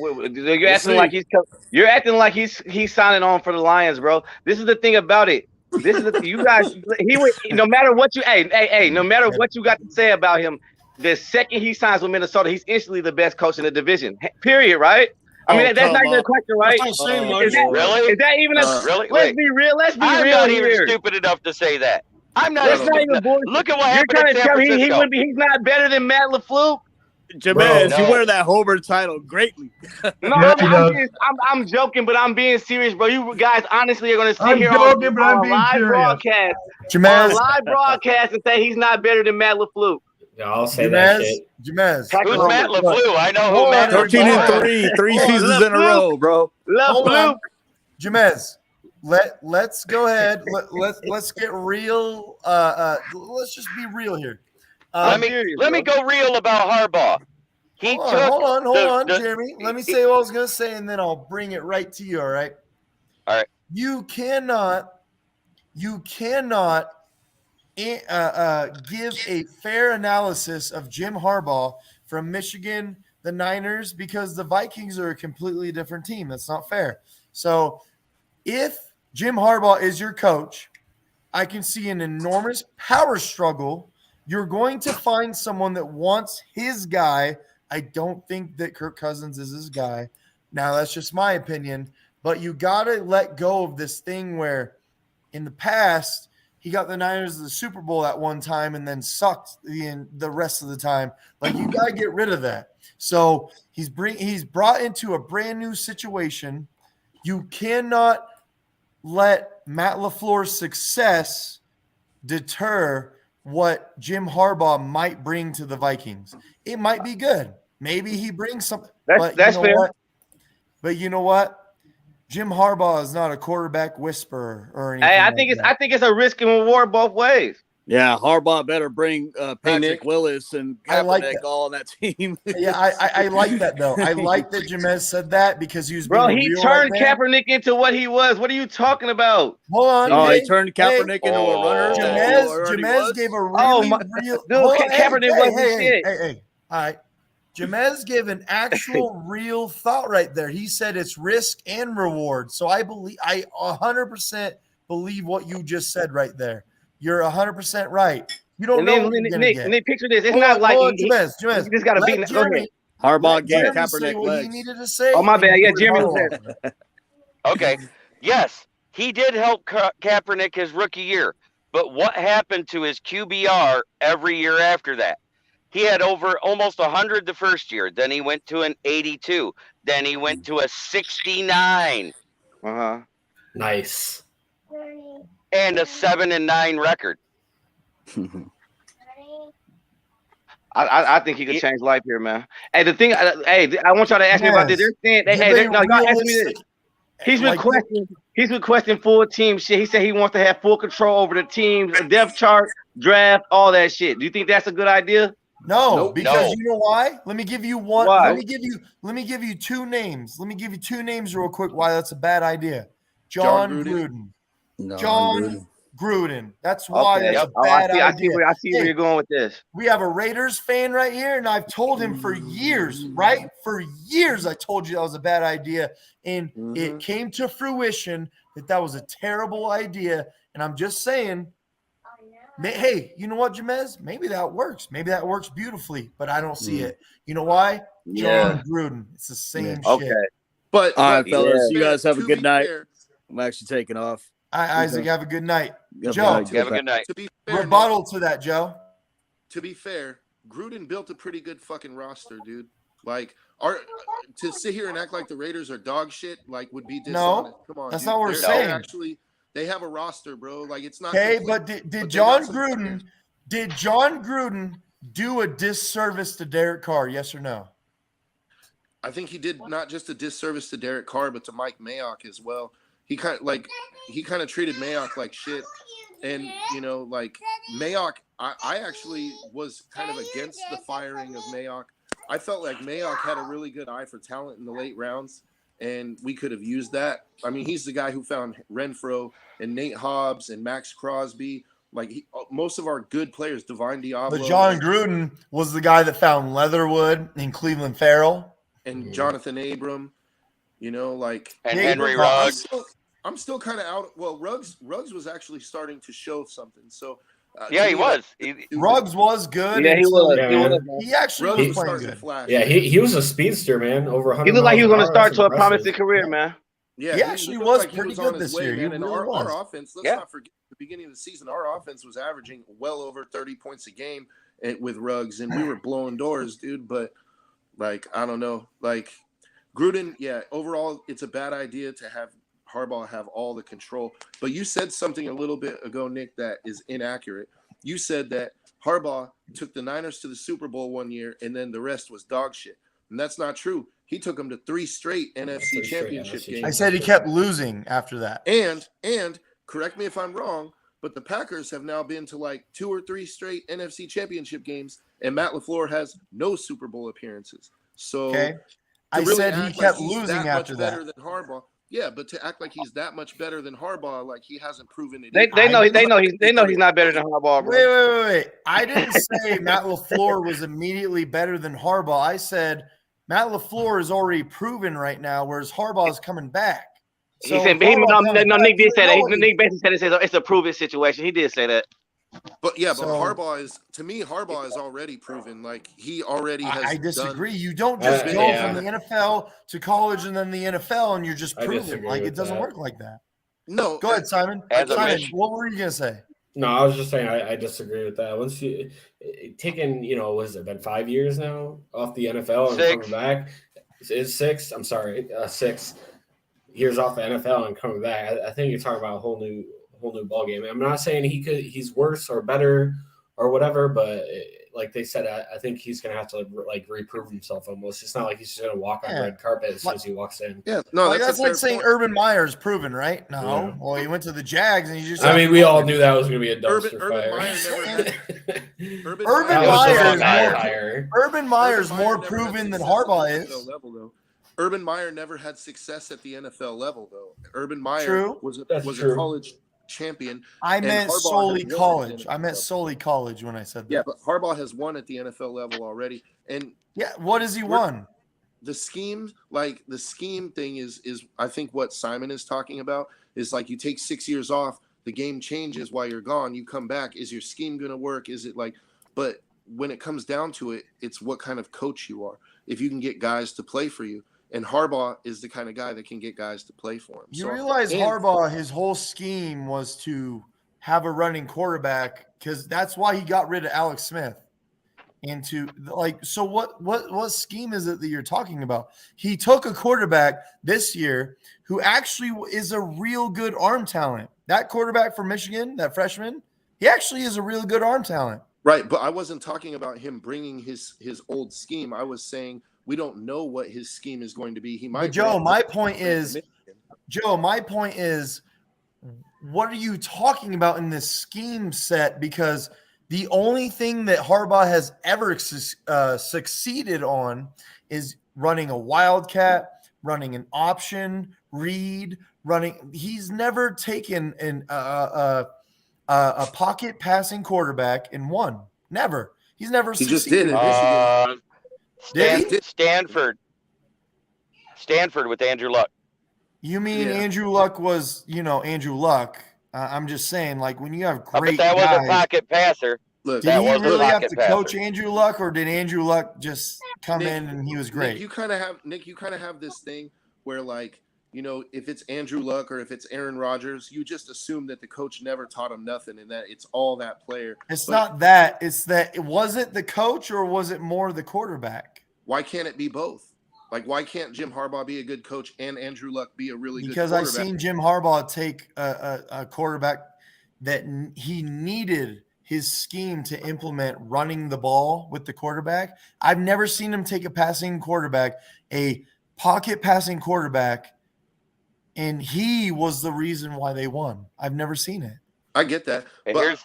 you're acting like he's signing on for the Lions, bro. This is the thing about it. This is you guys. He would no matter what you no matter what you got to say about him. The second he signs with Minnesota, he's instantly the best coach in the division. Period. Right? I mean, that's not even a question, right? Really? Is that even a really? Let's be real. I'm not even stupid enough to say that. I'm not. Look at what happened. You're trying to tell me he's not better than Matt LaFleur? Jamez, you wear that Homer title greatly. No, I'm joking, but I'm being serious, bro. You guys honestly are going to sit here on live broadcast, and say he's not better than Matt LaFleur. Yeah, I'll say that shit. Jamez. Who's Matt LaFleur? I know who Matt 13-3, 3 seasons in a row, bro. LaFleur. Jamez, let's go ahead. Let's get real. Let's just be real here. Let me go real about Harbaugh. Hold on, Jeremy. Let me say what I was going to say, and then I'll bring it right to you. All right. All right. You cannot give a fair analysis of Jim Harbaugh from Michigan, the Niners, because the Vikings are a completely different team. That's not fair. So, if Jim Harbaugh is your coach, I can see an enormous power struggle. You're going to find someone that wants his guy. I don't think that Kirk Cousins is his guy. Now, that's just my opinion. But you got to let go of this thing where in the past he got the Niners to the Super Bowl at one time and then sucked the rest of the time. Like, you got to get rid of that. So he's brought into a brand new situation. You cannot let Matt LaFleur's success deter what Jim Harbaugh might bring to the Vikings. It might be good. Maybe he brings something. That's fair. What? But you know what? Jim Harbaugh is not a quarterback whisperer or anything. Hey, I think it's a risk and reward both ways. Yeah, Harbaugh better bring Patrick Willis and Kaepernick all on that team. Yeah, I like that though. I like that Jamez said that because he was he turned Kaepernick into what he was. What are you talking about? Hold on. Oh, he turned Kaepernick into a runner. Jamez gave a really real. Dude, Kaepernick wasn't shit. Hey, all right. Jamez gave an actual real thought right there. He said it's risk and reward. So I 100% believe what you just said right there. You're 100% right. You don't know what you're gonna get. Nick, picture this. It's not like Jamez, you just got to beat. Go ahead. Harbaugh gave Kaepernick what he needed to say. Oh, my bad. Yeah, Jeremy was there. Okay. Yes, he did help Kaepernick his rookie year. But what happened to his QBR every year after that? He had over almost 100 the first year. Then he went to an 82. Then he went to a 69. Nice. And a 7-9 record. I think he could change life here, man. Hey, the thing. I want y'all to ask me about this. They're saying, y'all ask me this. He's requesting full team shit. He said he wants to have full control over the team's depth chart, draft, all that shit. Do you think that's a good idea? No, because you know why? Let me give you one. Why? Let me give you two names. Let me give you two names real quick why that's a bad idea. John Gruden. John Gruden. That's why that's a bad idea. I see where you're going with this. We have a Raiders fan right here, and I've told him for years, right? For years, I told you that was a bad idea, and it came to fruition that was a terrible idea. And I'm just saying, hey, you know what, Jamez? Maybe that works. Maybe that works beautifully, but I don't see it. You know why? John Gruden. It's the same shit. Okay. But all right, fellas, you guys have a good night. I'm actually taking off. Isaac, have a good night. Joe, have a good night. To be fair, rebuttal to that, Joe. To be fair, Gruden built a pretty good fucking roster, dude. Like, to sit here and act like the Raiders are dog shit, like, would be dishonest. No, come on, that's dude. not what we're saying. Actually, they have a roster, bro. Like, it's not okay. complete, But did John Gruden do a disservice to Derek Carr? Yes or no? I think he did not just a disservice to Derek Carr, but to Mike Mayock as well. He kind of treated Mayock like shit, and like Mayock. I actually was kind of against the firing of Mayock. I felt like Mayock had a really good eye for talent in the late rounds, and we could have used that. I mean, he's the guy who found Renfro and Nate Hobbs and Max Crosby. Like most of our good players, Divine Diablo. But John Gruden was the guy that found Leatherwood and Cleveland Farrell and Jonathan Abram. And Henry Ruggs. I'm still kind of out. Well, Ruggs was actually starting to show something. So he was. Ruggs was good. Yeah, he was. He actually was playing good. Flash. Yeah, he was a speedster, man. Over 100. He looked like he was going to start to a promising career, man. Yeah, he actually was pretty good this year. Man. And our offense. Let's not forget the beginning of the season. Our offense was averaging well over 30 points a game with Ruggs, and we were blowing doors, dude. But like, I don't know, like Gruden. Yeah, overall, it's a bad idea to have Harbaugh have all the control. But you said something a little bit ago, Nick, that is inaccurate. You said that Harbaugh took the Niners to the Super Bowl one year and then the rest was dog shit. And that's not true. He took them to 3 straight NFC championship games. I said he kept losing after that. And correct me if I'm wrong, but the Packers have now been to like 2 or 3 straight NFC championship games, and Matt LaFleur has no Super Bowl appearances. So I really said he kept losing after that. Better than Harbaugh. Yeah, but to act like he's that much better than Harbaugh, like he hasn't proven it. They know he's not better than Harbaugh. Bro. Wait. I didn't say Matt LaFleur was immediately better than Harbaugh. I said Matt LaFleur is already proven right now, whereas Harbaugh is coming back. So Nick did say that. Nick basically said it's a proven situation. He did say that. But Harbaugh is, to me, Harbaugh is already proven. Like he already has. I disagree. You don't just go from the NFL to college and then the NFL and you're just proven. Like it doesn't work like that. No. Go ahead, Simon. Simon, what were you gonna say? No, I was just saying I disagree with that. Once you taking, what has it been 5 years now off the NFL and 6. coming back? Is 6? I'm sorry, 6 years off the NFL and coming back. I think you're talking about a whole new ball game. I'm not saying he's worse or better or whatever, but like they said, I think he's gonna have to reprove himself almost. It's not like he's just gonna walk on red carpet as soon as he walks in. Yeah, no, that's like saying point. Urban Meyer's proven, right? No, Yeah. Well, he went to the Jags and he just. I mean, we all knew that was gonna be a dumpster Urban fire. Meyer never had. Urban Meyer's more proven than Harbaugh is. Urban Meyer never had success at the NFL level, though. Urban Meyer was a college champion. I meant solely college. I meant solely college when I said that. Yeah, but Harbaugh has won at the NFL level already. And yeah, what has he won? The scheme thing is I think what Simon is talking about is like you take 6 years off, the game changes while you're gone, you come back. Is your scheme going to work? Is it but when it comes down to it, it's what kind of coach you are. If you can get guys to play for you. And Harbaugh is the kind of guy that can get guys to play for him. You realize Harbaugh, his whole scheme was to have a running quarterback because that's why he got rid of Alex Smith. And so what scheme is it that you're talking about? He took a quarterback this year who actually is a real good arm talent. That quarterback from Michigan, that freshman, he actually is a really good arm talent. Right, but I wasn't talking about him bringing his old scheme. I was saying we don't know what his scheme is going to be. He might. Joe, my point is, what are you talking about in this scheme set? Because the only thing that Harbaugh has ever succeeded on is running a wildcat, running an option, read, running. He's never taken a pocket passing quarterback and won. Never. He's never. He just did it. Stanford with Andrew Luck. You mean Andrew Luck was, Andrew Luck. I'm just saying, when you have great but that guys, was a pocket passer. Did he really have to coach Andrew Luck, or did Andrew Luck just come in and he was great? Nick, you kind of have this thing where, if it's Andrew Luck or if it's Aaron Rodgers, you just assume that the coach never taught him nothing and that it's all that player. It's not that. It's that. Was it the coach or was it more the quarterback? Why can't it be both? Why can't Jim Harbaugh be a good coach and Andrew Luck be a really good quarterback? Because I've seen Jim Harbaugh take a quarterback that he needed his scheme to implement running the ball with the quarterback. I've never seen him take a passing quarterback, a pocket passing quarterback, and he was the reason why they won. I've never seen it. I get that. But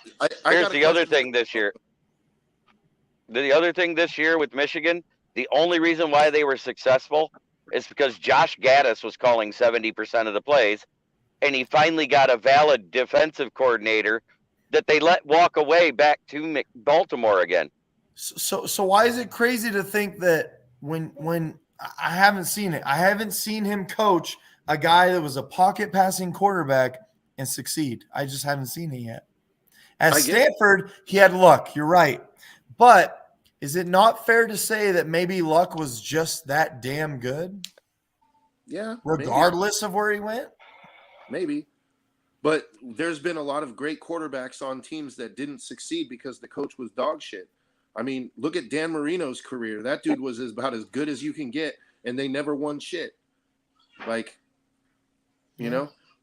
here's the other thing this year. The other thing this year with Michigan, the only reason why they were successful is because Josh Gaddis was calling 70% of the plays, and he finally got a valid defensive coordinator that they let walk away back to Baltimore again. So why is it crazy to think that when I haven't seen it, I haven't seen him coach a guy that was a pocket passing quarterback and succeed. I just haven't seen it yet. At Stanford, he had Luck. You're right. But is it not fair to say that maybe Luck was just that damn good? Yeah. Regardless of where he went? Maybe. But there's been a lot of great quarterbacks on teams that didn't succeed because the coach was dog shit. I mean, look at Dan Marino's career. That dude was about as good as you can get, and they never won shit.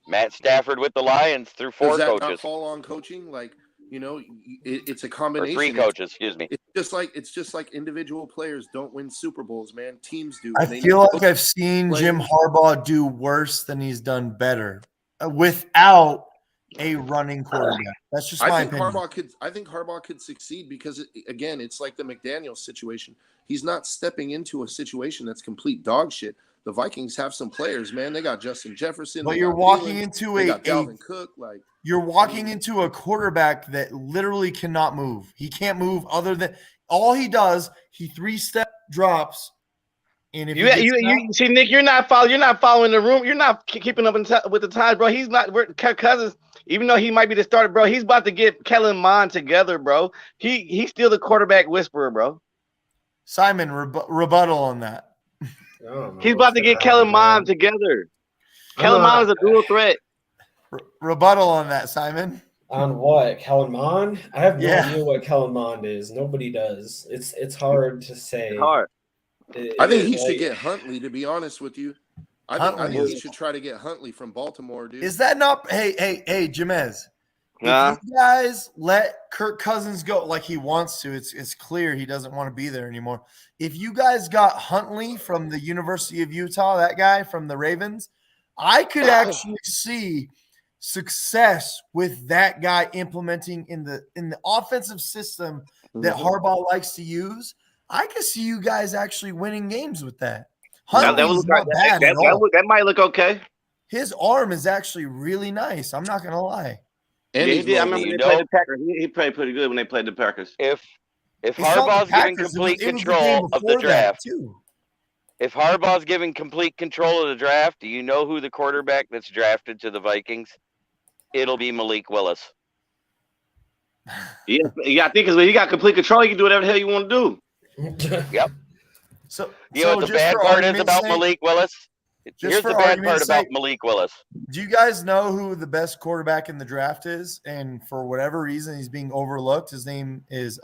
Matt Stafford with the Lions through 4 coaches. Does that coaches. not fall on coaching? It's a combination. Or 3 coaches, excuse me. It's just like individual players don't win Super Bowls, man. Teams do. I feel like I've seen Jim Harbaugh do worse than he's done better without a running quarterback. That's just my opinion. I think Harbaugh could succeed because, it's like the McDaniels situation. He's not stepping into a situation that's complete dog shit. The Vikings have some players, man. They got Justin Jefferson. But you're walking into Dalvin Cook. You're walking into a quarterback that literally cannot move. He can't move other than all he does. He 3-step drops. And if you see, Nick, you're not following the room. You're not keeping up with the times, bro. He's not. Kirk Cousins, even though he might be the starter, bro, he's about to get Kellen Mond together, bro. He's still the quarterback whisperer, bro. Simon, rebuttal on that. He's about to get Kellen Mond together. Kellen Mond is a dual threat. Rebuttal on that, Simon. On what? Kellen Mond? I have no Yeah. idea what Kellen Mond is. Nobody does. It's hard to say. It's hard. I think he should get Huntley, to be honest with you. I think Huntley. he should try to get Huntley from Baltimore, dude. Is that not? Hey, Jamez. Huh? If you guys let Kirk Cousins go like he wants to, it's clear he doesn't want to be there anymore. If you guys got Huntley from the University of Utah, that guy from the Ravens, I could actually see success with that guy implementing in the offensive system that Harbaugh likes to use. I could see you guys actually winning games with that. Huntley's not bad at all. That might look okay. His arm is actually really nice. I'm not gonna lie. And he did. I remember they played the Packers. He played pretty good when they played the Packers. If Harbaugh's giving complete control of the draft, if Harbaugh's giving complete control of the draft, do you know who the quarterback that's drafted to the Vikings? It'll be Malik Willis. Yeah, I think because when you got complete control, you can do whatever the hell you want to do. Yep. So you know what the bad part is about Malik Willis? Here's the bad part about Malik Willis. Do you guys know who the best quarterback in the draft is? And for whatever reason, he's being overlooked. His name is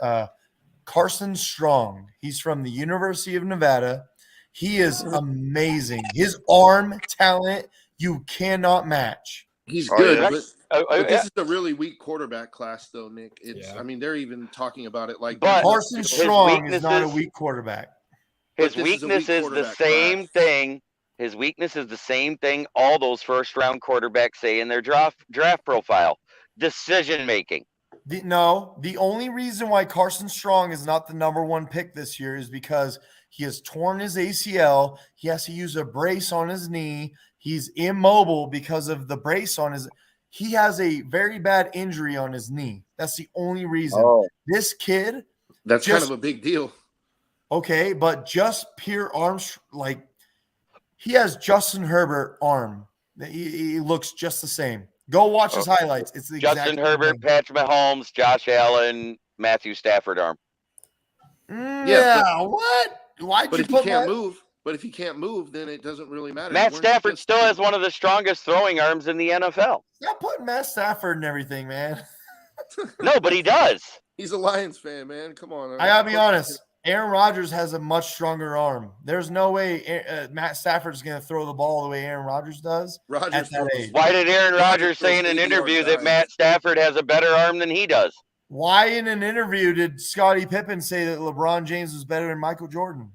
Carson Strong. He's from the University of Nevada. He is amazing. His arm talent, you cannot match. He's good, yeah. but this is a really weak quarterback class, though, Nick. I mean, they're even talking about it like. But Carson Strong is not a weak quarterback. His weakness is the same thing. His weakness is the same thing all those first-round quarterbacks say in their draft profile: decision making. The only reason why Carson Strong is not the number one pick this year is because he has torn his ACL. He has to use a brace on his knee. He's immobile because of the brace on his. He has a very bad injury on his knee. That's the only reason. This kid. That's kind of a big deal. Okay, but just pure arms, like he has Justin Herbert arm. He looks just the same. Go watch his highlights. It's the Justin Herbert, Patrick Mahomes, Josh Allen, Matthew Stafford arm. What? Why'd but you if put he can't that? move, but if he can't move, then it doesn't really matter. Matt Stafford still has one of the strongest throwing arms in the NFL. Stop putting Matt Stafford and everything, man. No, but he does. He's a Lions fan, man. Come on. I gotta be honest. Aaron Rodgers has a much stronger arm. There's no way Matt Stafford's going to throw the ball the way Aaron Rodgers does at that age. Why did Aaron Rodgers say in an interview that Matt Stafford has a better arm than he does? Why in an interview did Scottie Pippen say that LeBron James was better than Michael Jordan?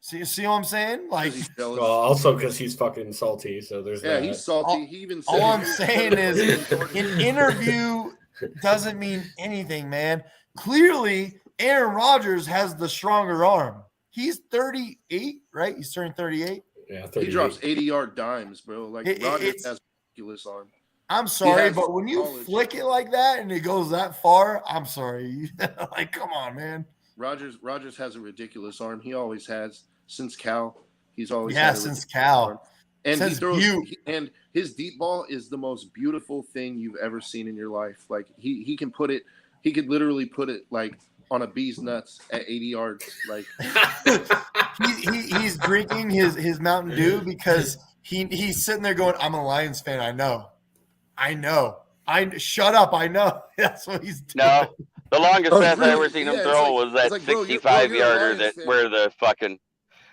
See what I'm saying? Like, well, also because he's fucking salty. So there's he's salty. He even said all I'm saying is an interview doesn't mean anything, man. Clearly, Aaron Rodgers has the stronger arm. He's 38, right? He's turning 38. Yeah, 38. He drops 80-yard dimes, bro. Like Rodgers has a ridiculous arm. I'm sorry, but when you flick it like that and it goes that far, I'm sorry. Like, come on, man. Rodgers has a ridiculous arm. He always has since Cal. He's always since Cal. Arm. And since he throws and his deep ball is the most beautiful thing you've ever seen in your life. Like he can put it. He could literally put it like on a bee's nuts at 80 yards. Like he's drinking his Mountain Dew because he's sitting there going, "I'm a Lions fan. I know. Shut up. I know." That's what he's doing. No, the longest pass I ever seen him throw was that 65-yarder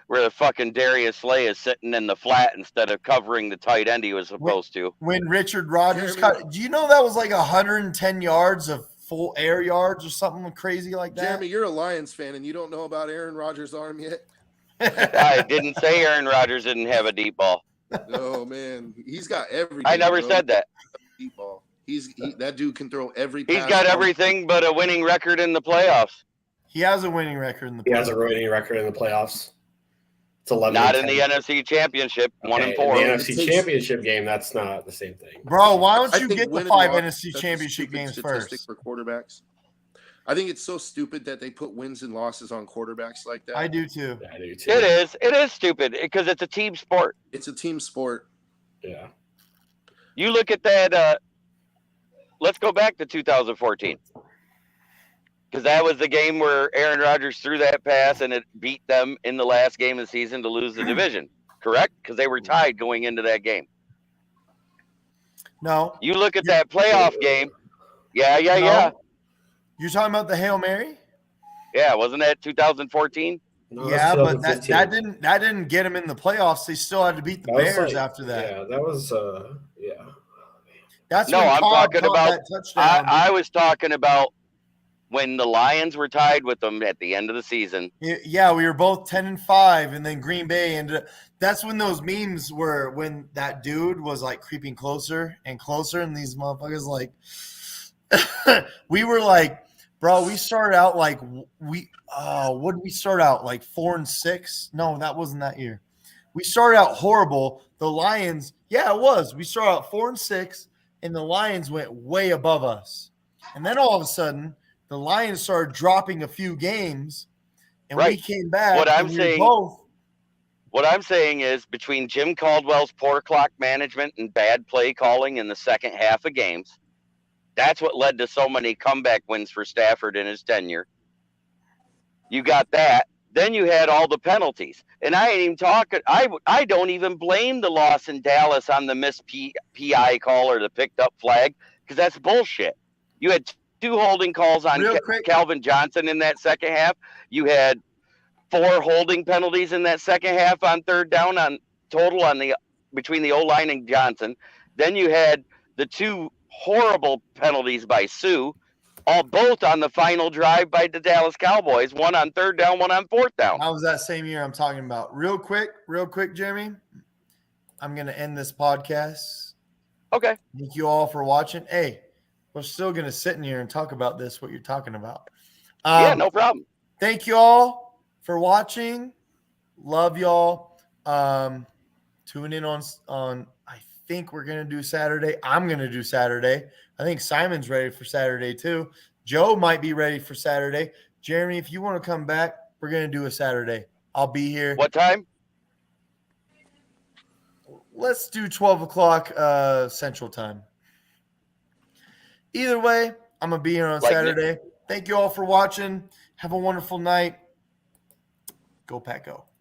where the fucking Darius Slay is sitting in the flat instead of covering the tight end he was supposed to. When Richard Rodgers do you know that was like 110 yards of full air yards or something crazy like that? Jeremy, you're a Lions fan and you don't know about Aaron Rodgers' arm yet? I didn't say Aaron Rodgers didn't have a deep ball. No, man. He's got everything. I never said that. Deep ball. That dude can throw every pass. He's got everything but a winning record in the playoffs. He has a winning record in the playoffs. He has a winning record in the playoffs. It's 11. Not in the NFC Championship, 1-4. In the NFC Championship game, that's not the same thing. Bro, why don't you get the 5 NFC Championship games first? For quarterbacks. I think it's so stupid that they put wins and losses on quarterbacks like that. I do too. Yeah, I do too. It is stupid because it's a team sport. It's a team sport. Yeah. You look at that. Let's go back to 2014. Because that was the game where Aaron Rodgers threw that pass and it beat them in the last game of the season to lose the division. Correct? Because they were tied going into that game. No. You look at that playoff game. Yeah. You're talking about the Hail Mary? Yeah, wasn't that 2014? No, Yeah, but 2015. that didn't get them in the playoffs. They still had to beat the Bears after that. Yeah, that was That's no, when I'm Cobb talking caught about. that touchdown. I was talking about when the Lions were tied with them at the end of the season. Yeah, we were both 10-5, and then Green Bay ended up. That's when those memes were, when that dude was like creeping closer and closer, and these motherfuckers like we were like, bro, we started out like what did we start out like 4-6? No, that wasn't that year. We started out horrible. The Lions, yeah, it was. We started out 4-6, and the Lions went way above us. And then all of a sudden, the Lions started dropping a few games, and we came back. What I'm saying is, between Jim Caldwell's poor clock management and bad play calling in the second half of games, that's what led to so many comeback wins for Stafford in his tenure. You got that. Then you had all the penalties. And I ain't even talking. I don't even blame the loss in Dallas on the missed PI call or the picked up flag, because that's bullshit. You had 2 holding calls on Calvin Johnson in that second half. You had 4 holding penalties in that second half on third down on total between the O-line and Johnson. Then you had the 2 horrible penalties by Sue, both on the final drive by the Dallas Cowboys, one on third down, one on fourth down. That was that same year I'm talking about. Real quick, Jeremy, I'm going to end this podcast. Okay. Thank you all for watching. Hey, we're still going to sit in here and talk about this, what you're talking about. Yeah, no problem. Thank you all for watching. Love y'all. Tune in on I think we're going to do Saturday. I'm going to do Saturday. I think Simon's ready for Saturday too. Joe might be ready for Saturday. Jeremy, if you want to come back, we're going to do a Saturday. I'll be here. What time? Let's do 12 o'clock Central Time. Either way, I'm going to be here on Saturday. Thank you all for watching. Have a wonderful night. Go Pack Go.